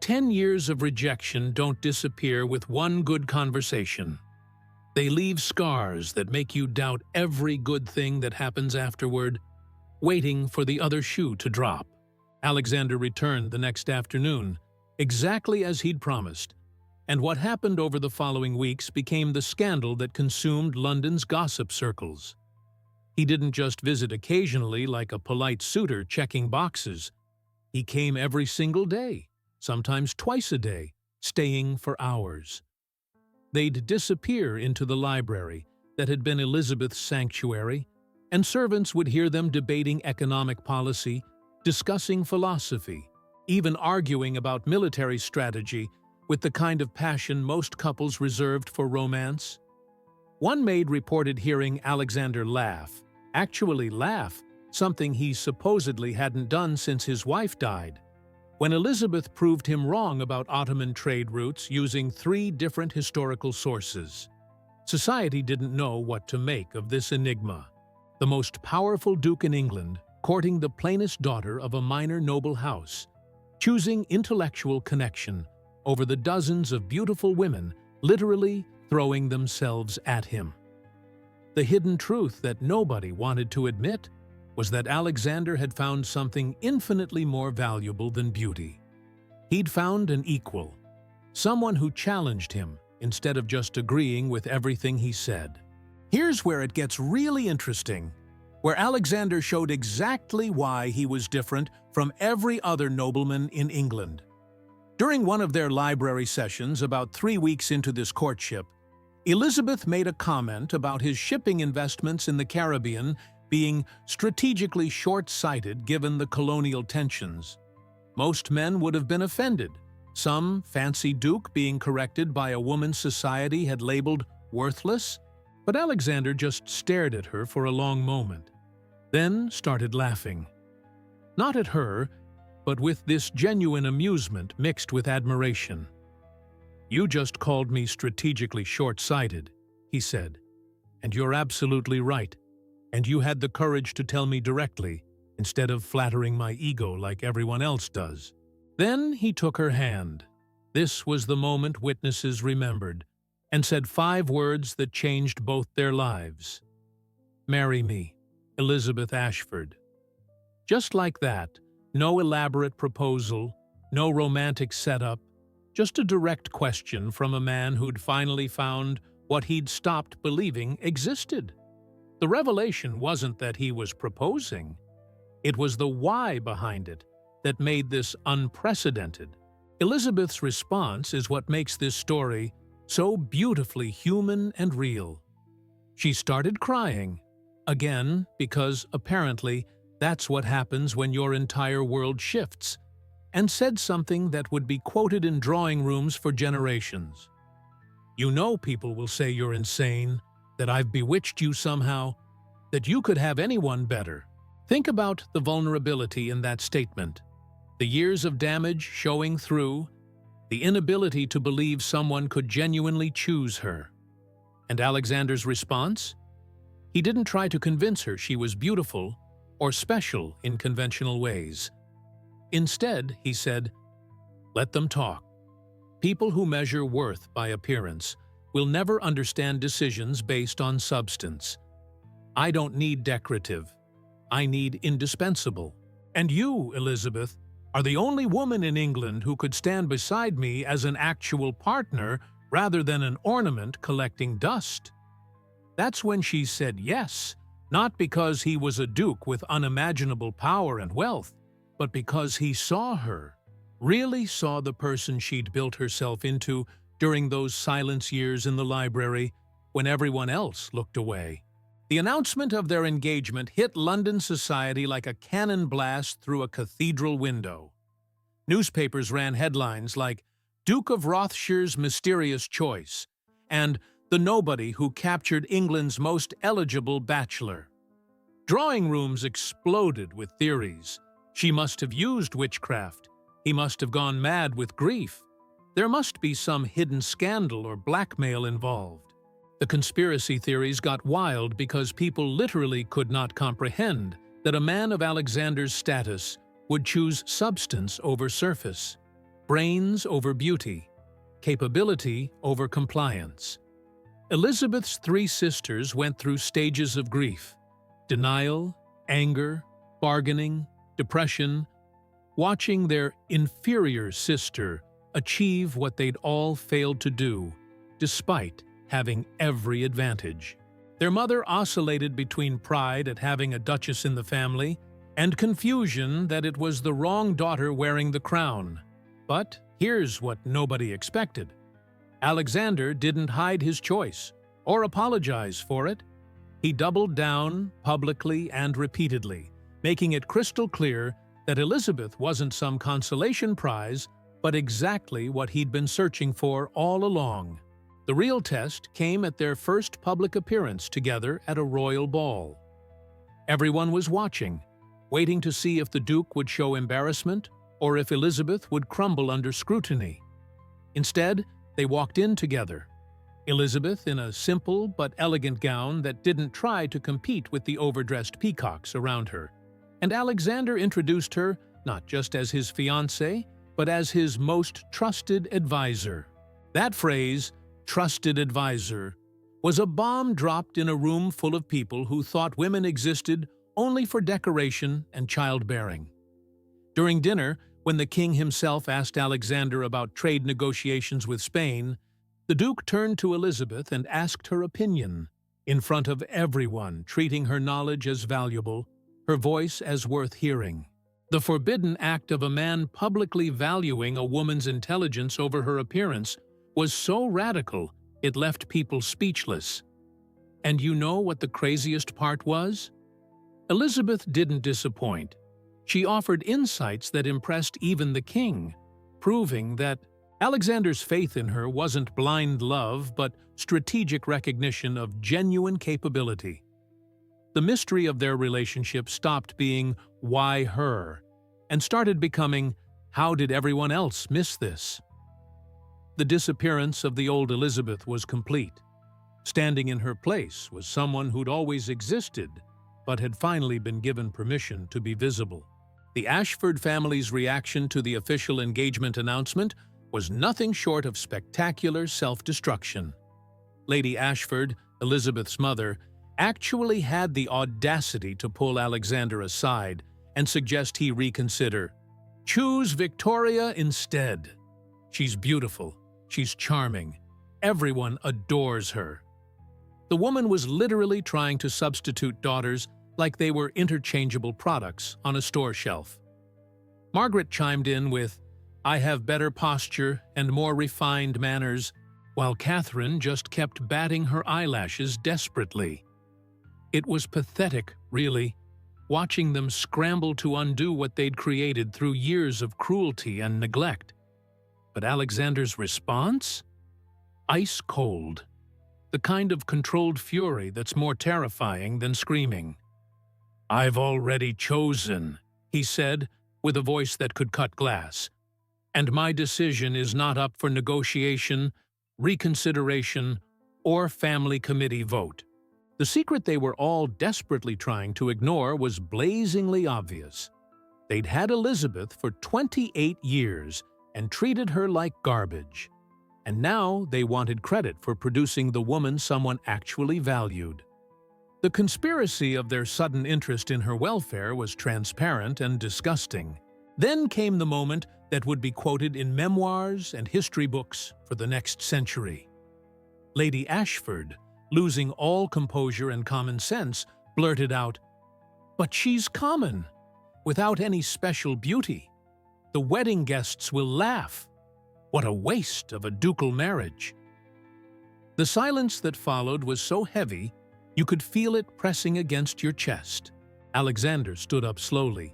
10 years of rejection don't disappear with one good conversation. They leave scars that make you doubt every good thing that happens afterward, waiting for the other shoe to drop. Alexander returned the next afternoon, exactly as he'd promised, and what happened over the following weeks became the scandal that consumed London's gossip circles. He didn't just visit occasionally like a polite suitor checking boxes. He came every single day, sometimes twice a day, staying for hours. They'd disappear into the library that had been Elizabeth's sanctuary, and servants would hear them debating economic policy, discussing philosophy, even arguing about military strategy with the kind of passion most couples reserved for romance. One maid reported hearing Alexander laugh, actually laugh, something he supposedly hadn't done since his wife died, when Elizabeth proved him wrong about Ottoman trade routes using 3 different historical sources. Society didn't know what to make of this enigma. The most powerful duke in England courting the plainest daughter of a minor noble house, choosing intellectual connection over the dozens of beautiful women literally throwing themselves at him. The hidden truth that nobody wanted to admit was that Alexander had found something infinitely more valuable than beauty. He'd found an equal, someone who challenged him instead of just agreeing with everything he said. Here's where it gets really interesting, where Alexander showed exactly why he was different from every other nobleman in England. During one of their library sessions about 3 weeks into this courtship, Elizabeth made a comment about his shipping investments in the Caribbean being strategically short-sighted given the colonial tensions. Most men would have been offended, some fancy duke being corrected by a woman society had labeled worthless, but Alexander just stared at her for a long moment, then started laughing. not at her, but with this genuine amusement mixed with admiration. "You just called me strategically short-sighted," he said. "And you're absolutely right. And you had the courage to tell me directly, instead of flattering my ego like everyone else does." Then he took her hand. This was the moment witnesses remembered, and said 5 words that changed both their lives. "Marry me, Elizabeth Ashford." Just like that, no elaborate proposal, no romantic setup, just a direct question from a man who'd finally found what he'd stopped believing existed. The revelation wasn't that he was proposing. It was the why behind it that made this unprecedented. Elizabeth's response is what makes this story so beautifully human and real. She started crying, again because apparently that's what happens when your entire world shifts, and said something that would be quoted in drawing rooms for generations. "You know people will say you're insane, that I've bewitched you somehow, that you could have anyone better." Think about the vulnerability in that statement. The years of damage showing through, the inability to believe someone could genuinely choose her. And Alexander's response? He didn't try to convince her she was beautiful or special in conventional ways. Instead, he said, "Let them talk. People who measure worth by appearance will never understand decisions based on substance. I don't need decorative. I need indispensable. And you, Elizabeth, are the only woman in England who could stand beside me as an actual partner rather than an ornament collecting dust." That's when she said yes, not because he was a duke with unimaginable power and wealth, but because he saw her, really saw the person she'd built herself into during those silence years in the library when everyone else looked away. The announcement of their engagement hit London society like a cannon blast through a cathedral window. Newspapers ran headlines like "Duke of Rothshire's Mysterious Choice" and "The Nobody Who Captured England's Most Eligible Bachelor." Drawing rooms exploded with theories. She must have used witchcraft. He must have gone mad with grief. There must be some hidden scandal or blackmail involved. The conspiracy theories got wild because people literally could not comprehend that a man of Alexander's status would choose substance over surface, brains over beauty, capability over compliance. Elizabeth's 3 sisters went through stages of grief: denial, anger, bargaining, depression, watching their inferior sister achieve what they'd all failed to do, despite having every advantage. Their mother oscillated between pride at having a duchess in the family and confusion that it was the wrong daughter wearing the crown. But here's what nobody expected. Alexander didn't hide his choice or apologize for it. He doubled down publicly and repeatedly, making it crystal clear that Elizabeth wasn't some consolation prize, but exactly what he'd been searching for all along. The real test came at their first public appearance together at a royal ball. Everyone was watching, waiting to see if the Duke would show embarrassment or if Elizabeth would crumble under scrutiny. Instead, they walked in together. Elizabeth in a simple but elegant gown that didn't try to compete with the overdressed peacocks around her. And Alexander introduced her not just as his fiancée, but as his most trusted advisor. That phrase, trusted advisor, was a bomb dropped in a room full of people who thought women existed only for decoration and childbearing. During dinner, when the king himself asked Alexander about trade negotiations with Spain, the Duke turned to Elizabeth and asked her opinion, in front of everyone, treating her knowledge as valuable, her voice as worth hearing. The forbidden act of a man publicly valuing a woman's intelligence over her appearance was so radical it left people speechless. And you know what the craziest part was? Elizabeth didn't disappoint. She offered insights that impressed even the king, proving that Alexander's faith in her wasn't blind love but strategic recognition of genuine capability. The mystery of their relationship stopped being "why her?" and started becoming, how did everyone else miss this? The disappearance of the old Elizabeth was complete. Standing in her place was someone who'd always existed, but had finally been given permission to be visible. The Ashford family's reaction to the official engagement announcement was nothing short of spectacular self-destruction. Lady Ashford, Elizabeth's mother, actually had the audacity to pull Alexander aside and suggest he reconsider. Choose Victoria instead. She's beautiful. She's charming. Everyone adores her. The woman was literally trying to substitute daughters like they were interchangeable products on a store shelf. Margaret chimed in with, "I have better posture and more refined manners," while Catherine just kept batting her eyelashes desperately. It was pathetic, really, watching them scramble to undo what they'd created through years of cruelty and neglect. But Alexander's response? Ice cold. The kind of controlled fury that's more terrifying than screaming. "I've already chosen," he said, with a voice that could cut glass. "And my decision is not up for negotiation, reconsideration, or family committee vote." The secret they were all desperately trying to ignore was blazingly obvious. They'd had Elizabeth for 28 years and treated her like garbage. And now they wanted credit for producing the woman someone actually valued. The conspiracy of their sudden interest in her welfare was transparent and disgusting. Then came the moment that would be quoted in memoirs and history books for the next century. Lady Ashford, losing all composure and common sense, blurted out, "But she's common, without any special beauty. The wedding guests will laugh. What a waste of a ducal marriage." The silence that followed was so heavy, you could feel it pressing against your chest. Alexander stood up slowly,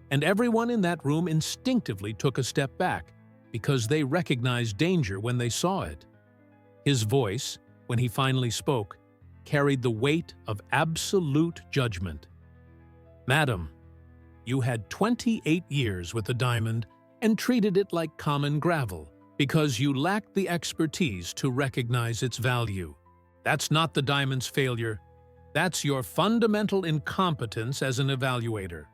and everyone in that room instinctively took a step back because they recognized danger when they saw it. His voice, when he finally spoke, carried the weight of absolute judgment. "Madam, you had 28 years with the diamond and treated it like common gravel because you lacked the expertise to recognize its value. That's not the diamond's failure. That's your fundamental incompetence as an evaluator."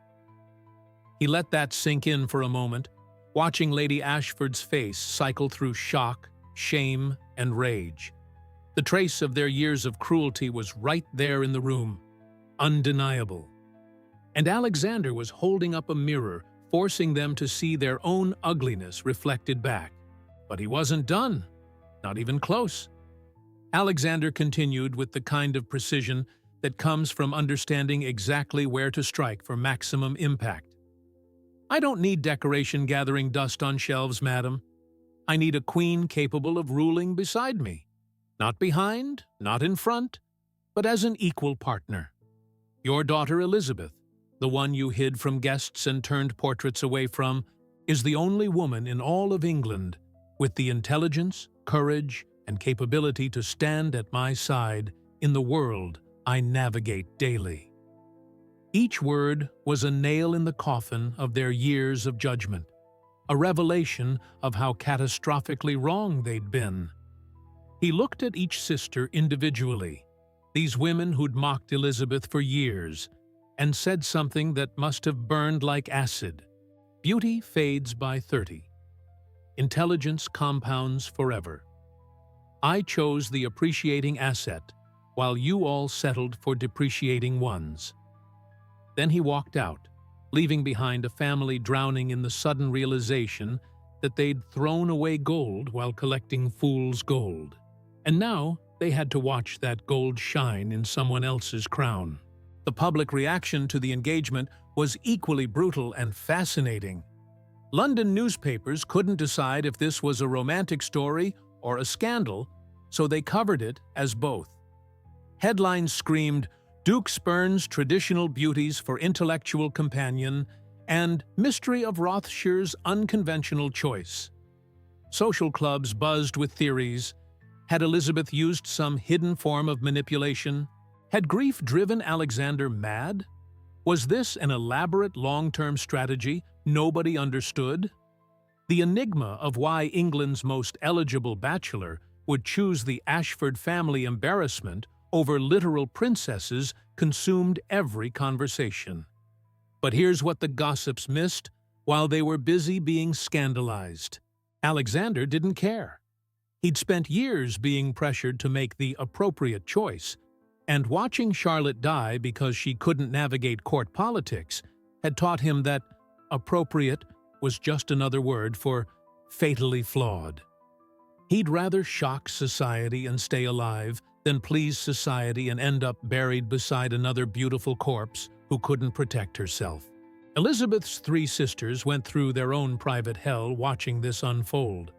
He let that sink in for a moment, watching Lady Ashford's face cycle through shock, shame, and rage. The trace of their years of cruelty was right there in the room, undeniable. And Alexander was holding up a mirror, forcing them to see their own ugliness reflected back. But he wasn't done, not even close. Alexander continued with the kind of precision that comes from understanding exactly where to strike for maximum impact. "I don't need decoration gathering dust on shelves, madam. I need a queen capable of ruling beside me. Not behind, not in front, but as an equal partner. Your daughter Elizabeth, the one you hid from guests and turned portraits away from, is the only woman in all of England with the intelligence, courage, and capability to stand at my side in the world I navigate daily." Each word was a nail in the coffin of their years of judgment, a revelation of how catastrophically wrong they'd been. He looked at each sister individually, these women who'd mocked Elizabeth for years, and said something that must have burned like acid. Beauty fades by 30. Intelligence compounds forever. I chose the appreciating asset, while you all settled for depreciating ones. Then he walked out, leaving behind a family drowning in the sudden realization that they'd thrown away gold while collecting fool's gold. And now they had to watch that gold shine in someone else's crown. The public reaction to the engagement was equally brutal and fascinating. London newspapers couldn't decide if this was a romantic story or a scandal, so they covered it as both. Headlines screamed, "Duke spurns traditional beauties for intellectual companion," and "Mystery of Rothshires' unconventional choice." Social clubs buzzed with theories. Had Elizabeth used some hidden form of manipulation? Had grief driven Alexander mad? Was this an elaborate long-term strategy nobody understood? The enigma of why England's most eligible bachelor would choose the Ashford family embarrassment over literal princesses consumed every conversation. But here's what the gossips missed while they were busy being scandalized. Alexander didn't care. He'd spent years being pressured to make the appropriate choice, and watching Charlotte die because she couldn't navigate court politics had taught him that appropriate was just another word for fatally flawed. He'd rather shock society and stay alive than please society and end up buried beside another beautiful corpse who couldn't protect herself. Elizabeth's three sisters went through their own private hell watching this unfold.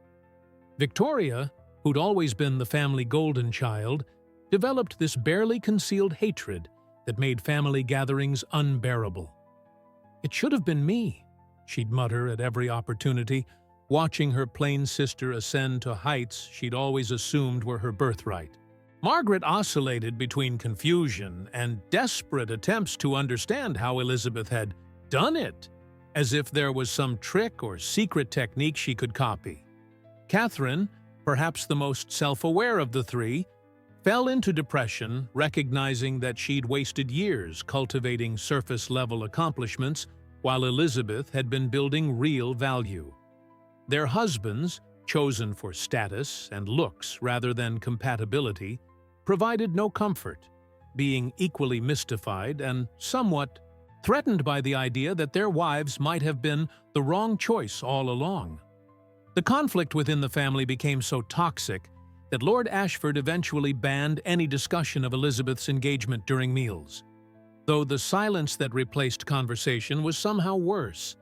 Victoria, who'd always been the family golden child, developed this barely concealed hatred that made family gatherings unbearable. "It should have been me," she'd mutter at every opportunity, watching her plain sister ascend to heights she'd always assumed were her birthright. Margaret oscillated between confusion and desperate attempts to understand how Elizabeth had done it, as if there was some trick or secret technique she could copy. Catherine, perhaps the most self-aware of the three, fell into depression, recognizing that she'd wasted years cultivating surface-level accomplishments while Elizabeth had been building real value. Their husbands, chosen for status and looks rather than compatibility, provided no comfort, being equally mystified and somewhat threatened by the idea that their wives might have been the wrong choice all along. The conflict within the family became so toxic that Lord Ashford eventually banned any discussion of Elizabeth's engagement during meals, though the silence that replaced conversation was somehow worse,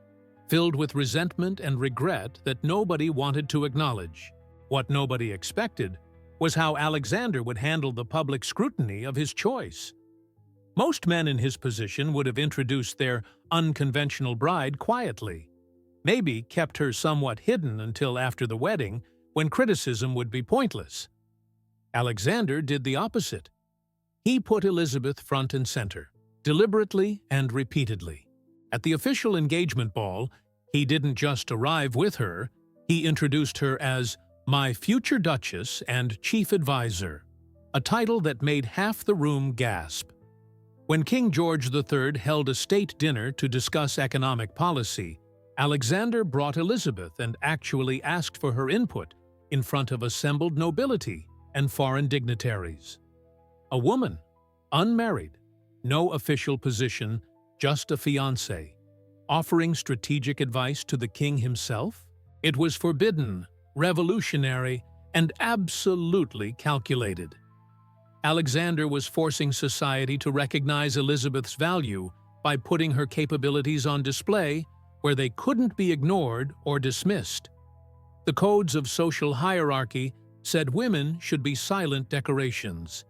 filled with resentment and regret that nobody wanted to acknowledge. What nobody expected was how Alexander would handle the public scrutiny of his choice. Most men in his position would have introduced their unconventional bride quietly, maybe kept her somewhat hidden until after the wedding, when criticism would be pointless. Alexander did the opposite. He put Elizabeth front and center, deliberately and repeatedly. At the official engagement ball, he didn't just arrive with her, he introduced her as "my future Duchess and Chief Advisor," a title that made half the room gasp. When King George III held a state dinner to discuss economic policy, Alexander brought Elizabeth and actually asked for her input in front of assembled nobility and foreign dignitaries. A woman, unmarried, no official position, just a fiancée, offering strategic advice to the king himself? It was forbidden, revolutionary, and absolutely calculated. Alexander was forcing society to recognize Elizabeth's value by putting her capabilities on display where they couldn't be ignored or dismissed. The codes of social hierarchy said women should be silent decorations.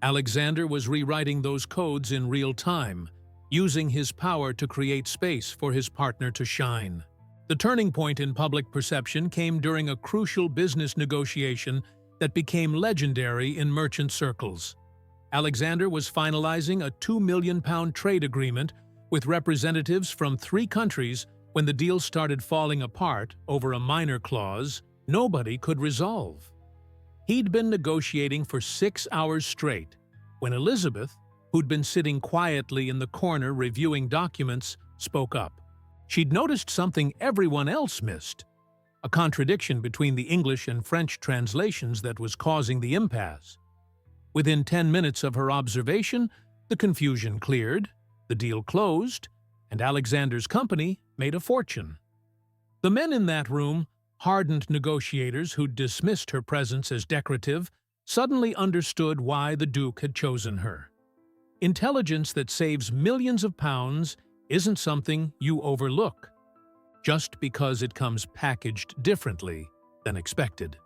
Alexander was rewriting those codes in real time, using his power to create space for his partner to shine. The turning point in public perception came during a crucial business negotiation that became legendary in merchant circles. Alexander was finalizing a £2 million trade agreement with representatives from 3 countries when the deal started falling apart over a minor clause nobody could resolve. He'd been negotiating for 6 hours straight when Elizabeth, who'd been sitting quietly in the corner reviewing documents, spoke up. She'd noticed something everyone else missed, a contradiction between the English and French translations that was causing the impasse. Within 10 minutes of her observation, the confusion cleared, the deal closed, and Alexander's company made a fortune. The men in that room, hardened negotiators who'd dismissed her presence as decorative, suddenly understood why the Duke had chosen her. Intelligence that saves millions of pounds isn't something you overlook, just because it comes packaged differently than expected.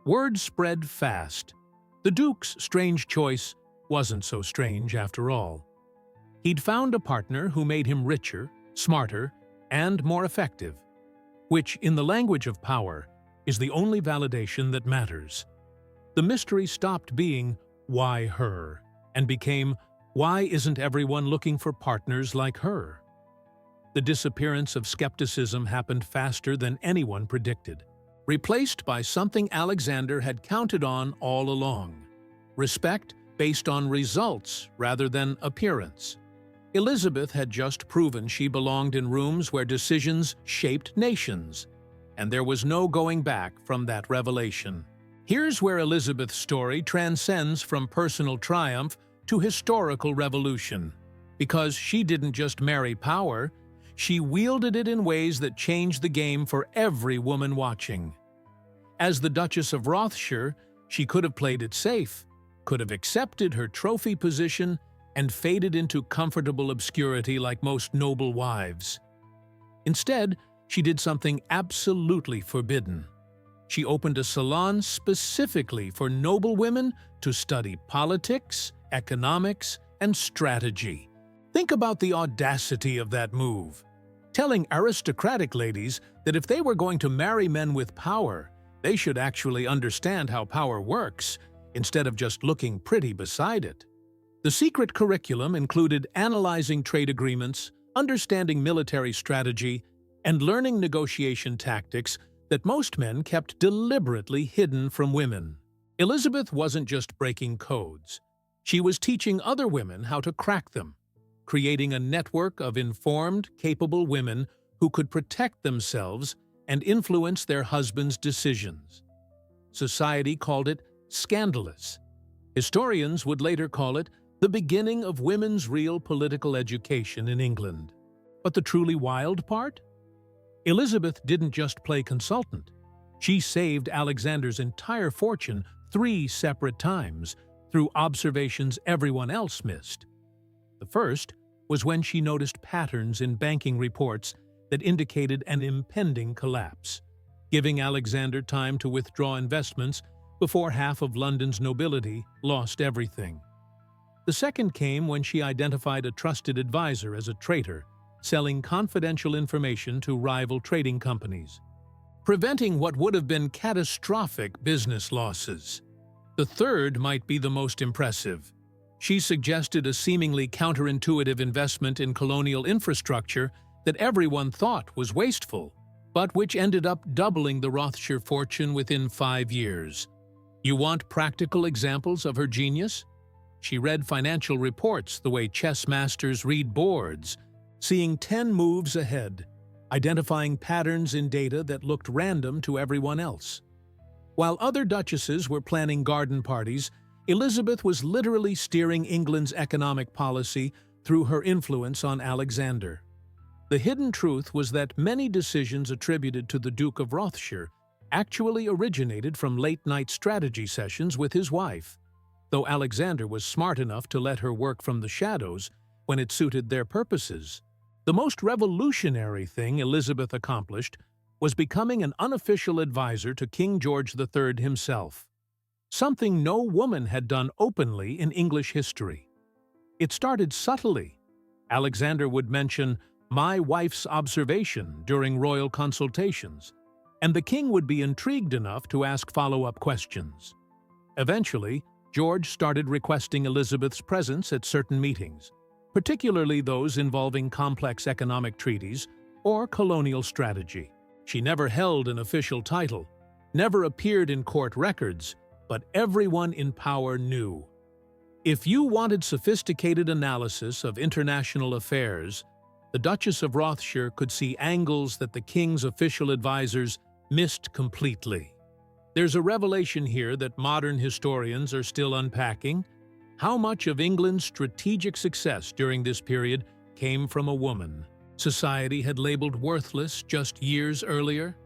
Word spread fast. The Duke's strange choice wasn't so strange after all. He'd found a partner who made him richer, smarter, and more effective, which, in the language of power, is the only validation that matters. The mystery stopped being, "Why her?" and became, "Why isn't everyone looking for partners like her?" The disappearance of skepticism happened faster than anyone predicted, replaced by something Alexander had counted on all along: respect based on results rather than appearance. Elizabeth had just proven she belonged in rooms where decisions shaped nations, and there was no going back from that revelation. Here's where Elizabeth's story transcends from personal triumph to historical revolution. Because she didn't just marry power, she wielded it in ways that changed the game for every woman watching. As the Duchess of Rothschild, she could have played it safe, could have accepted her trophy position, and faded into comfortable obscurity like most noble wives. Instead, she did something absolutely forbidden. She opened a salon specifically for noble women to study politics, economics, and strategy. Think about the audacity of that move. Telling aristocratic ladies that if they were going to marry men with power, they should actually understand how power works, instead of just looking pretty beside it. The secret curriculum included analyzing trade agreements, understanding military strategy, and learning negotiation tactics that most men kept deliberately hidden from women. Elizabeth wasn't just breaking codes. She was teaching other women how to crack them, creating a network of informed, capable women who could protect themselves and influence their husbands' decisions. Society called it scandalous. Historians would later call it the beginning of women's real political education in England. But the truly wild part? Elizabeth didn't just play consultant. She saved Alexander's entire fortune 3 separate times through observations everyone else missed. The first was when she noticed patterns in banking reports that indicated an impending collapse, giving Alexander time to withdraw investments before half of London's nobility lost everything. The second came when she identified a trusted advisor as a traitor, selling confidential information to rival trading companies, preventing what would have been catastrophic business losses. The third might be the most impressive. She suggested a seemingly counterintuitive investment in colonial infrastructure that everyone thought was wasteful, but which ended up doubling the Rothschild fortune within 5 years. You want practical examples of her genius? She read financial reports the way chess masters read boards, seeing 10 moves ahead, identifying patterns in data that looked random to everyone else. While other duchesses were planning garden parties, Elizabeth was literally steering England's economic policy through her influence on Alexander. The hidden truth was that many decisions attributed to the Duke of Rothschild actually originated from late-night strategy sessions with his wife, though Alexander was smart enough to let her work from the shadows when it suited their purposes. The most revolutionary thing Elizabeth accomplished was becoming an unofficial advisor to King George III himself, something no woman had done openly in English history. It started subtly. Alexander would mention "my wife's observation" during royal consultations, and the king would be intrigued enough to ask follow-up questions. Eventually, George started requesting Elizabeth's presence at certain meetings, particularly those involving complex economic treaties or colonial strategy. She never held an official title, never appeared in court records, but everyone in power knew. If you wanted sophisticated analysis of international affairs, the Duchess of Rothschild could see angles that the king's official advisors missed completely. There's a revelation here that modern historians are still unpacking: how much of England's strategic success during this period came from a woman society had labeled worthless just years earlier.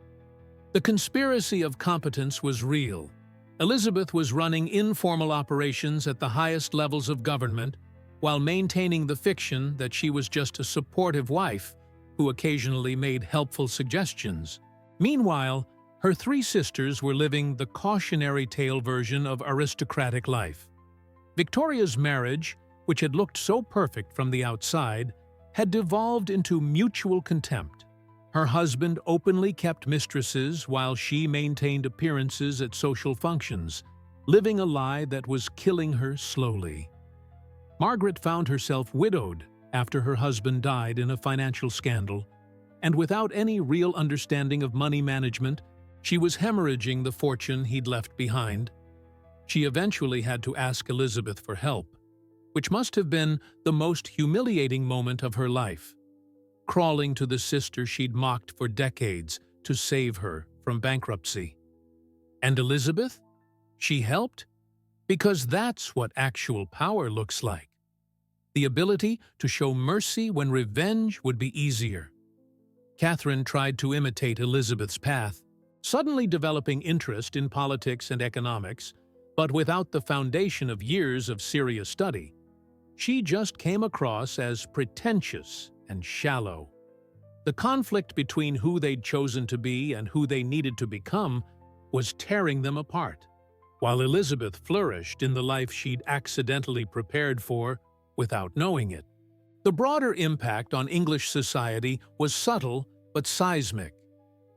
The conspiracy of competence was real. Elizabeth was running informal operations at the highest levels of government while maintaining the fiction that she was just a supportive wife who occasionally made helpful suggestions. Meanwhile, her 3 sisters were living the cautionary tale version of aristocratic life. Victoria's marriage, which had looked so perfect from the outside, had devolved into mutual contempt. Her husband openly kept mistresses while she maintained appearances at social functions, living a lie that was killing her slowly. Margaret found herself widowed after her husband died in a financial scandal, and without any real understanding of money management, she was hemorrhaging the fortune he'd left behind. She eventually had to ask Elizabeth for help, which must have been the most humiliating moment of her life, crawling to the sister she'd mocked for decades to save her from bankruptcy. And Elizabeth? She helped? Because that's what actual power looks like. The ability to show mercy when revenge would be easier. Catherine tried to imitate Elizabeth's path, suddenly developing interest in politics and economics, but without the foundation of years of serious study. She just came across as pretentious and shallow. The conflict between who they'd chosen to be and who they needed to become was tearing them apart, while Elizabeth flourished in the life she'd accidentally prepared for without knowing it. The broader impact on English society was subtle but seismic.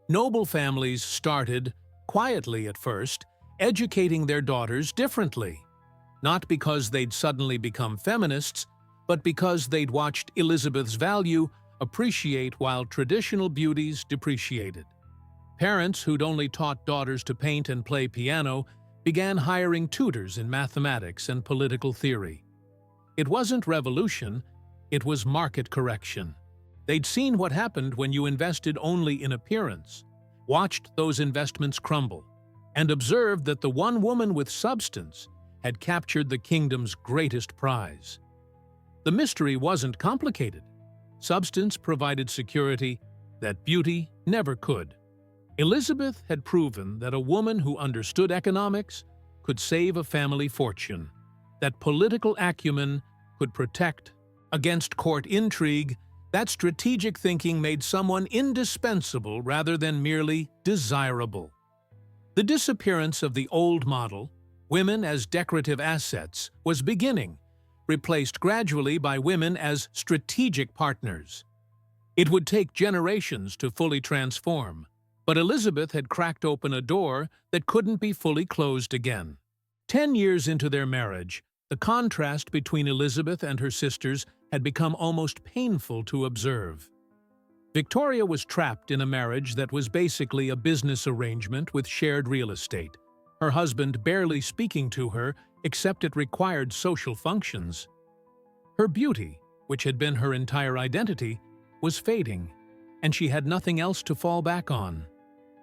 Noble families started, quietly at first, educating their daughters differently, not because they'd suddenly become feminists, but because they'd watched Elizabeth's value appreciate while traditional beauties depreciated. Parents who'd only taught daughters to paint and play piano began hiring tutors in mathematics and political theory. It wasn't revolution, it was market correction. They'd seen what happened when you invested only in appearance, watched those investments crumble, and observed that the one woman with substance had captured the kingdom's greatest prize. The mystery wasn't complicated. Substance provided security that beauty never could. Elizabeth had proven that a woman who understood economics could save a family fortune, that political acumen could protect against court intrigue, that strategic thinking made someone indispensable rather than merely desirable. The disappearance of the old model, women as decorative assets, was beginning, replaced gradually by women as strategic partners. It would take generations to fully transform, but Elizabeth had cracked open a door that couldn't be fully closed again. 10 years into their marriage, the contrast between Elizabeth and her sisters had become almost painful to observe. Victoria was trapped in a marriage that was basically a business arrangement with shared real estate, her husband barely speaking to her except it required social functions. Her beauty, which had been her entire identity, was fading, and she had nothing else to fall back on.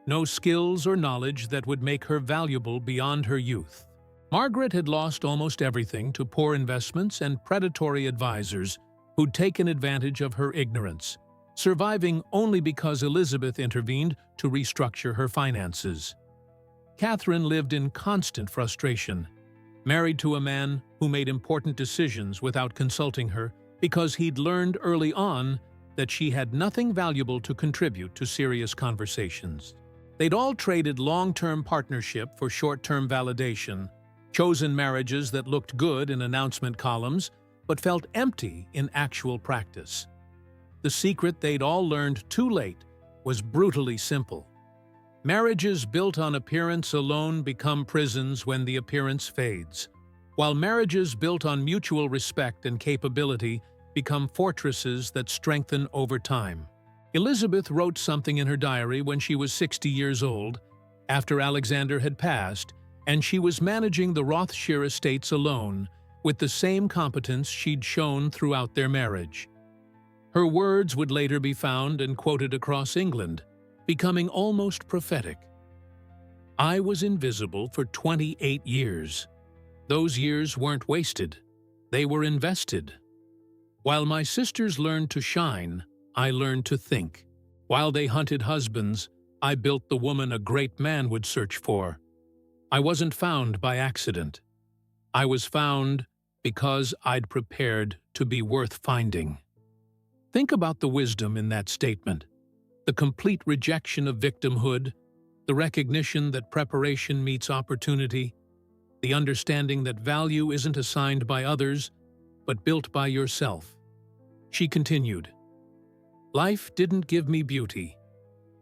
No skills or knowledge that would make her valuable beyond her youth. Margaret had lost almost everything to poor investments and predatory advisors who'd taken advantage of her ignorance, surviving only because Elizabeth intervened to restructure her finances. Catherine lived in constant frustration, married to a man who made important decisions without consulting her because he'd learned early on that she had nothing valuable to contribute to serious conversations. They'd all traded long-term partnership for short-term validation, chosen marriages that looked good in announcement columns but felt empty in actual practice. The secret they'd all learned too late was brutally simple. Marriages built on appearance alone become prisons when the appearance fades, while marriages built on mutual respect and capability become fortresses that strengthen over time. Elizabeth wrote something in her diary when she was 60 years old, after Alexander had passed, and she was managing the Rothschild estates alone, with the same competence she'd shown throughout their marriage. Her words would later be found and quoted across England, becoming almost prophetic. I was invisible for 28 years. Those years weren't wasted. They were invested. While my sisters learned to shine, I learned to think. While they hunted husbands, I built the woman a great man would search for. I wasn't found by accident. I was found because I'd prepared to be worth finding. Think about the wisdom in that statement. The complete rejection of victimhood, the recognition that preparation meets opportunity, the understanding that value isn't assigned by others, but built by yourself. She continued, life didn't give me beauty,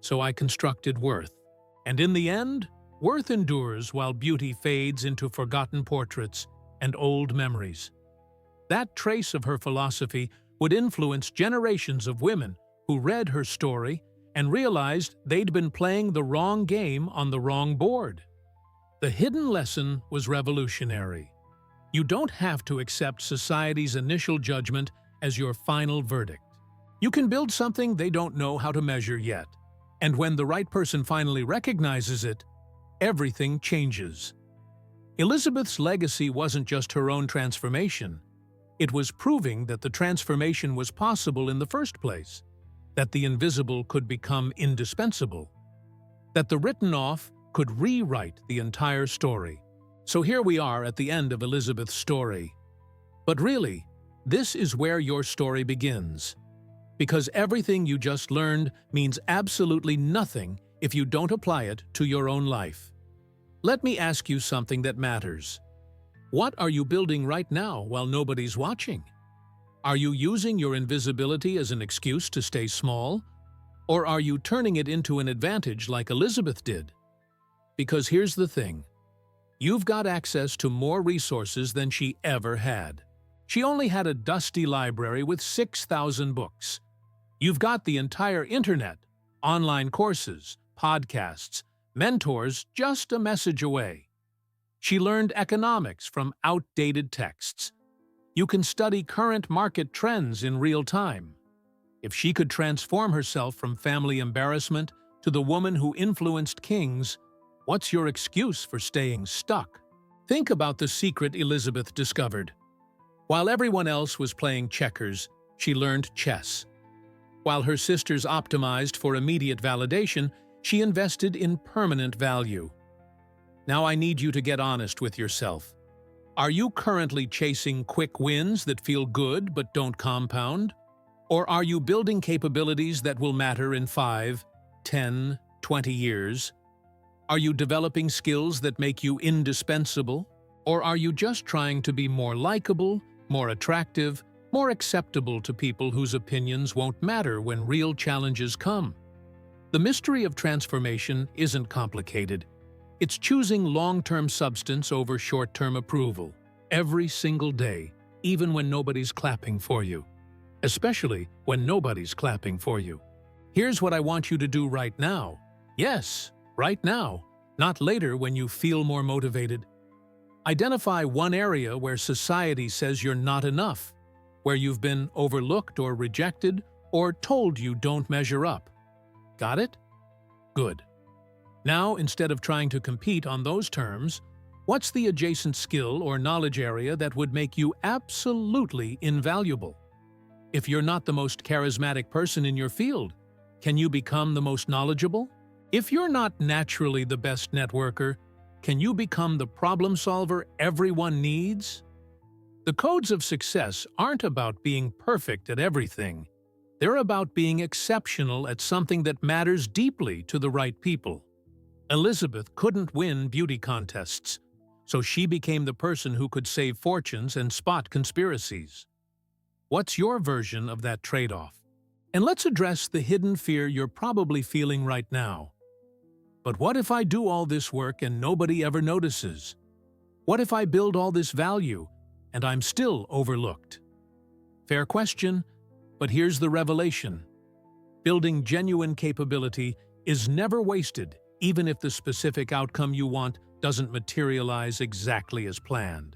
so I constructed worth. And in the end, worth endures while beauty fades into forgotten portraits and old memories. That trace of her philosophy would influence generations of women who read her story and realized they'd been playing the wrong game on the wrong board. The hidden lesson was revolutionary. You don't have to accept society's initial judgment as your final verdict. You can build something they don't know how to measure yet. And when the right person finally recognizes it, everything changes. Elizabeth's legacy wasn't just her own transformation. It was proving that the transformation was possible in the first place, that the invisible could become indispensable, that the written off could rewrite the entire story. So here we are at the end of Elizabeth's story. But really, this is where your story begins. Because everything you just learned means absolutely nothing if you don't apply it to your own life. Let me ask you something that matters. What are you building right now while nobody's watching? Are you using your invisibility as an excuse to stay small? Or are you turning it into an advantage like Elizabeth did? Because here's the thing. You've got access to more resources than she ever had. She only had a dusty library with 6,000 books. You've got the entire internet, online courses, podcasts, mentors just a message away. She learned economics from outdated texts. You can study current market trends in real time. If she could transform herself from family embarrassment to the woman who influenced kings, what's your excuse for staying stuck? Think about the secret Elizabeth discovered. While everyone else was playing checkers, she learned chess. While her sisters optimized for immediate validation, she invested in permanent value. Now I need you to get honest with yourself. Are you currently chasing quick wins that feel good but don't compound? Or are you building capabilities that will matter in 5, 10, 20 years? Are you developing skills that make you indispensable? Or are you just trying to be more likable, more attractive, more acceptable to people whose opinions won't matter when real challenges come? The mystery of transformation isn't complicated. It's choosing long-term substance over short-term approval, every single day, even when nobody's clapping for you. Especially when nobody's clapping for you. Here's what I want you to do right now. Yes, right now, not later when you feel more motivated. Identify one area where society says you're not enough, where you've been overlooked or rejected or told you don't measure up. Got it? Good. Now, instead of trying to compete on those terms, what's the adjacent skill or knowledge area that would make you absolutely invaluable? If you're not the most charismatic person in your field, can you become the most knowledgeable? If you're not naturally the best networker, can you become the problem solver everyone needs? The codes of success aren't about being perfect at everything. They're about being exceptional at something that matters deeply to the right people. Elizabeth couldn't win beauty contests, so she became the person who could save fortunes and spot conspiracies. What's your version of that trade-off? And let's address the hidden fear you're probably feeling right now. But what if I do all this work and nobody ever notices? What if I build all this value and I'm still overlooked? Fair question, but here's the revelation. Building genuine capability is never wasted, even if the specific outcome you want doesn't materialize exactly as planned.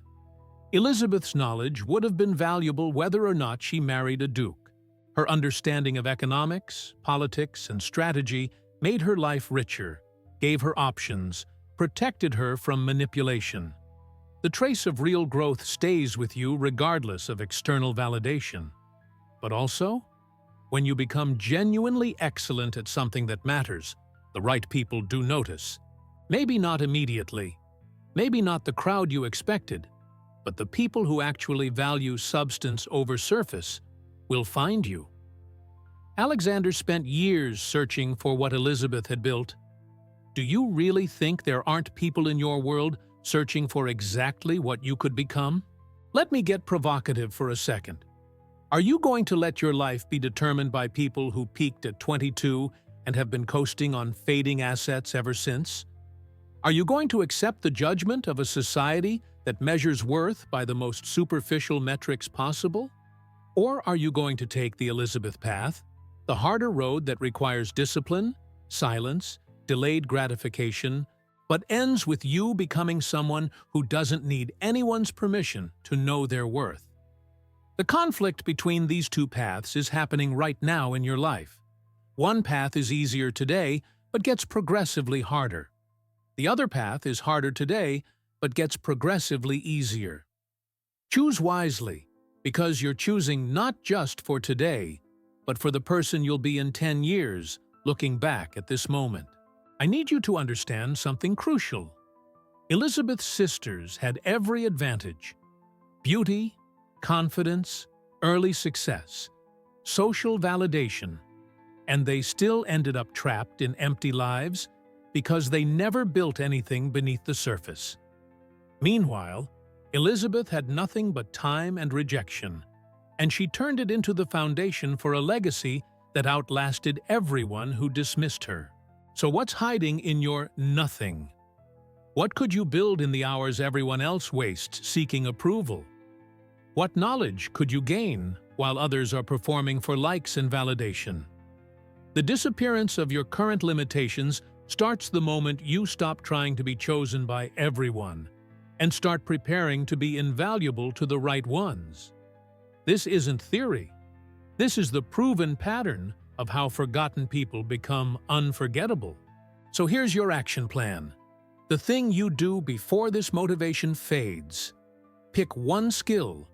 Elizabeth's knowledge would have been valuable whether or not she married a duke. Her understanding of economics, politics, and strategy made her life richer, gave her options, protected her from manipulation. The trace of real growth stays with you regardless of external validation. But also, when you become genuinely excellent at something that matters, the right people do notice. Maybe not immediately, maybe not the crowd you expected, but the people who actually value substance over surface will find you. Alexander spent years searching for what Elizabeth had built. Do you really think there aren't people in your world searching for exactly what you could become? Let me get provocative for a second. Are you going to let your life be determined by people who peaked at 22 and have been coasting on fading assets ever since? Are you going to accept the judgment of a society that measures worth by the most superficial metrics possible? Or are you going to take the Elizabeth path, the harder road that requires discipline, silence, delayed gratification, but ends with you becoming someone who doesn't need anyone's permission to know their worth? The conflict between these two paths is happening right now in your life. One path is easier today, but gets progressively harder. The other path is harder today, but gets progressively easier. Choose wisely, because you're choosing not just for today, but for the person you'll be in 10 years, looking back at this moment. I need you to understand something crucial. Elizabeth's sisters had every advantage: beauty, confidence, early success, social validation, and they still ended up trapped in empty lives because they never built anything beneath the surface. Meanwhile, Elizabeth had nothing but time and rejection, and she turned it into the foundation for a legacy that outlasted everyone who dismissed her. So what's hiding in your nothing? What could you build in the hours everyone else wastes seeking approval? What knowledge could you gain while others are performing for likes and validation? The disappearance of your current limitations starts the moment you stop trying to be chosen by everyone and start preparing to be invaluable to the right ones. This isn't theory. This is the proven pattern of how forgotten people become unforgettable. So here's your action plan. The thing you do before this motivation fades. Pick one skill,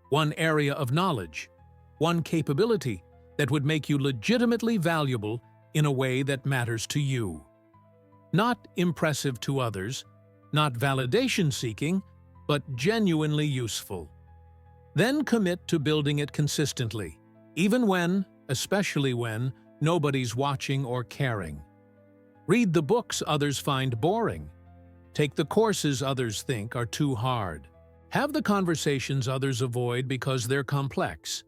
one area of knowledge, one capability that would make you legitimately valuable in a way that matters to you. Not impressive to others, not validation-seeking, but genuinely useful. Then commit to building it consistently, even when, especially when, nobody's watching or caring. Read the books others find boring. Take the courses others think are too hard. Have the conversations others avoid because they're complex.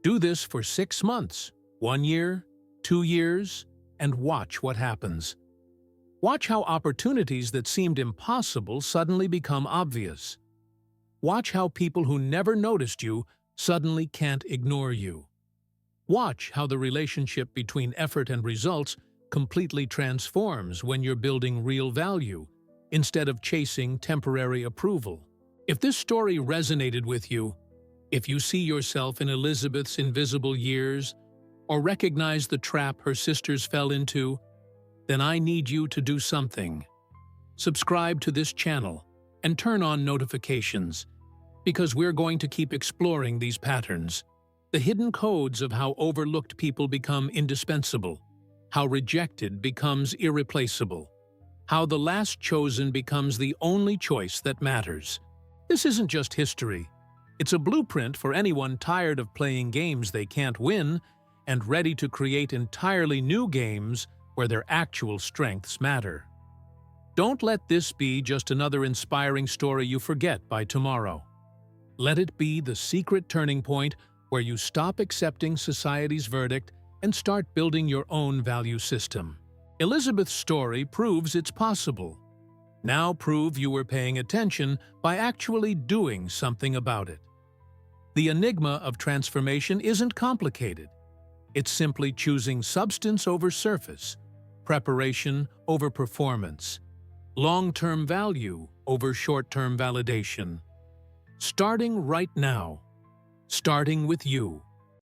Do this for 6 months, 1 year, 2 years, and watch what happens. Watch how opportunities that seemed impossible suddenly become obvious. Watch how people who never noticed you suddenly can't ignore you. Watch how the relationship between effort and results completely transforms when you're building real value instead of chasing temporary approval. If this story resonated with you, if you see yourself in Elizabeth's invisible years, or recognize the trap her sisters fell into, then I need you to do something. Subscribe to this channel and turn on notifications, because we're going to keep exploring these patterns, the hidden codes of how overlooked people become indispensable, how rejected becomes irreplaceable, how the last chosen becomes the only choice that matters. This isn't just history. It's a blueprint for anyone tired of playing games they can't win and ready to create entirely new games where their actual strengths matter. Don't let this be just another inspiring story you forget by tomorrow. Let it be the secret turning point where you stop accepting society's verdict and start building your own value system. Elizabeth's story proves it's possible. Now prove you were paying attention by actually doing something about it. The enigma of transformation isn't complicated. It's simply choosing substance over surface, preparation over performance, long-term value over short-term validation. Starting right now. Starting with you.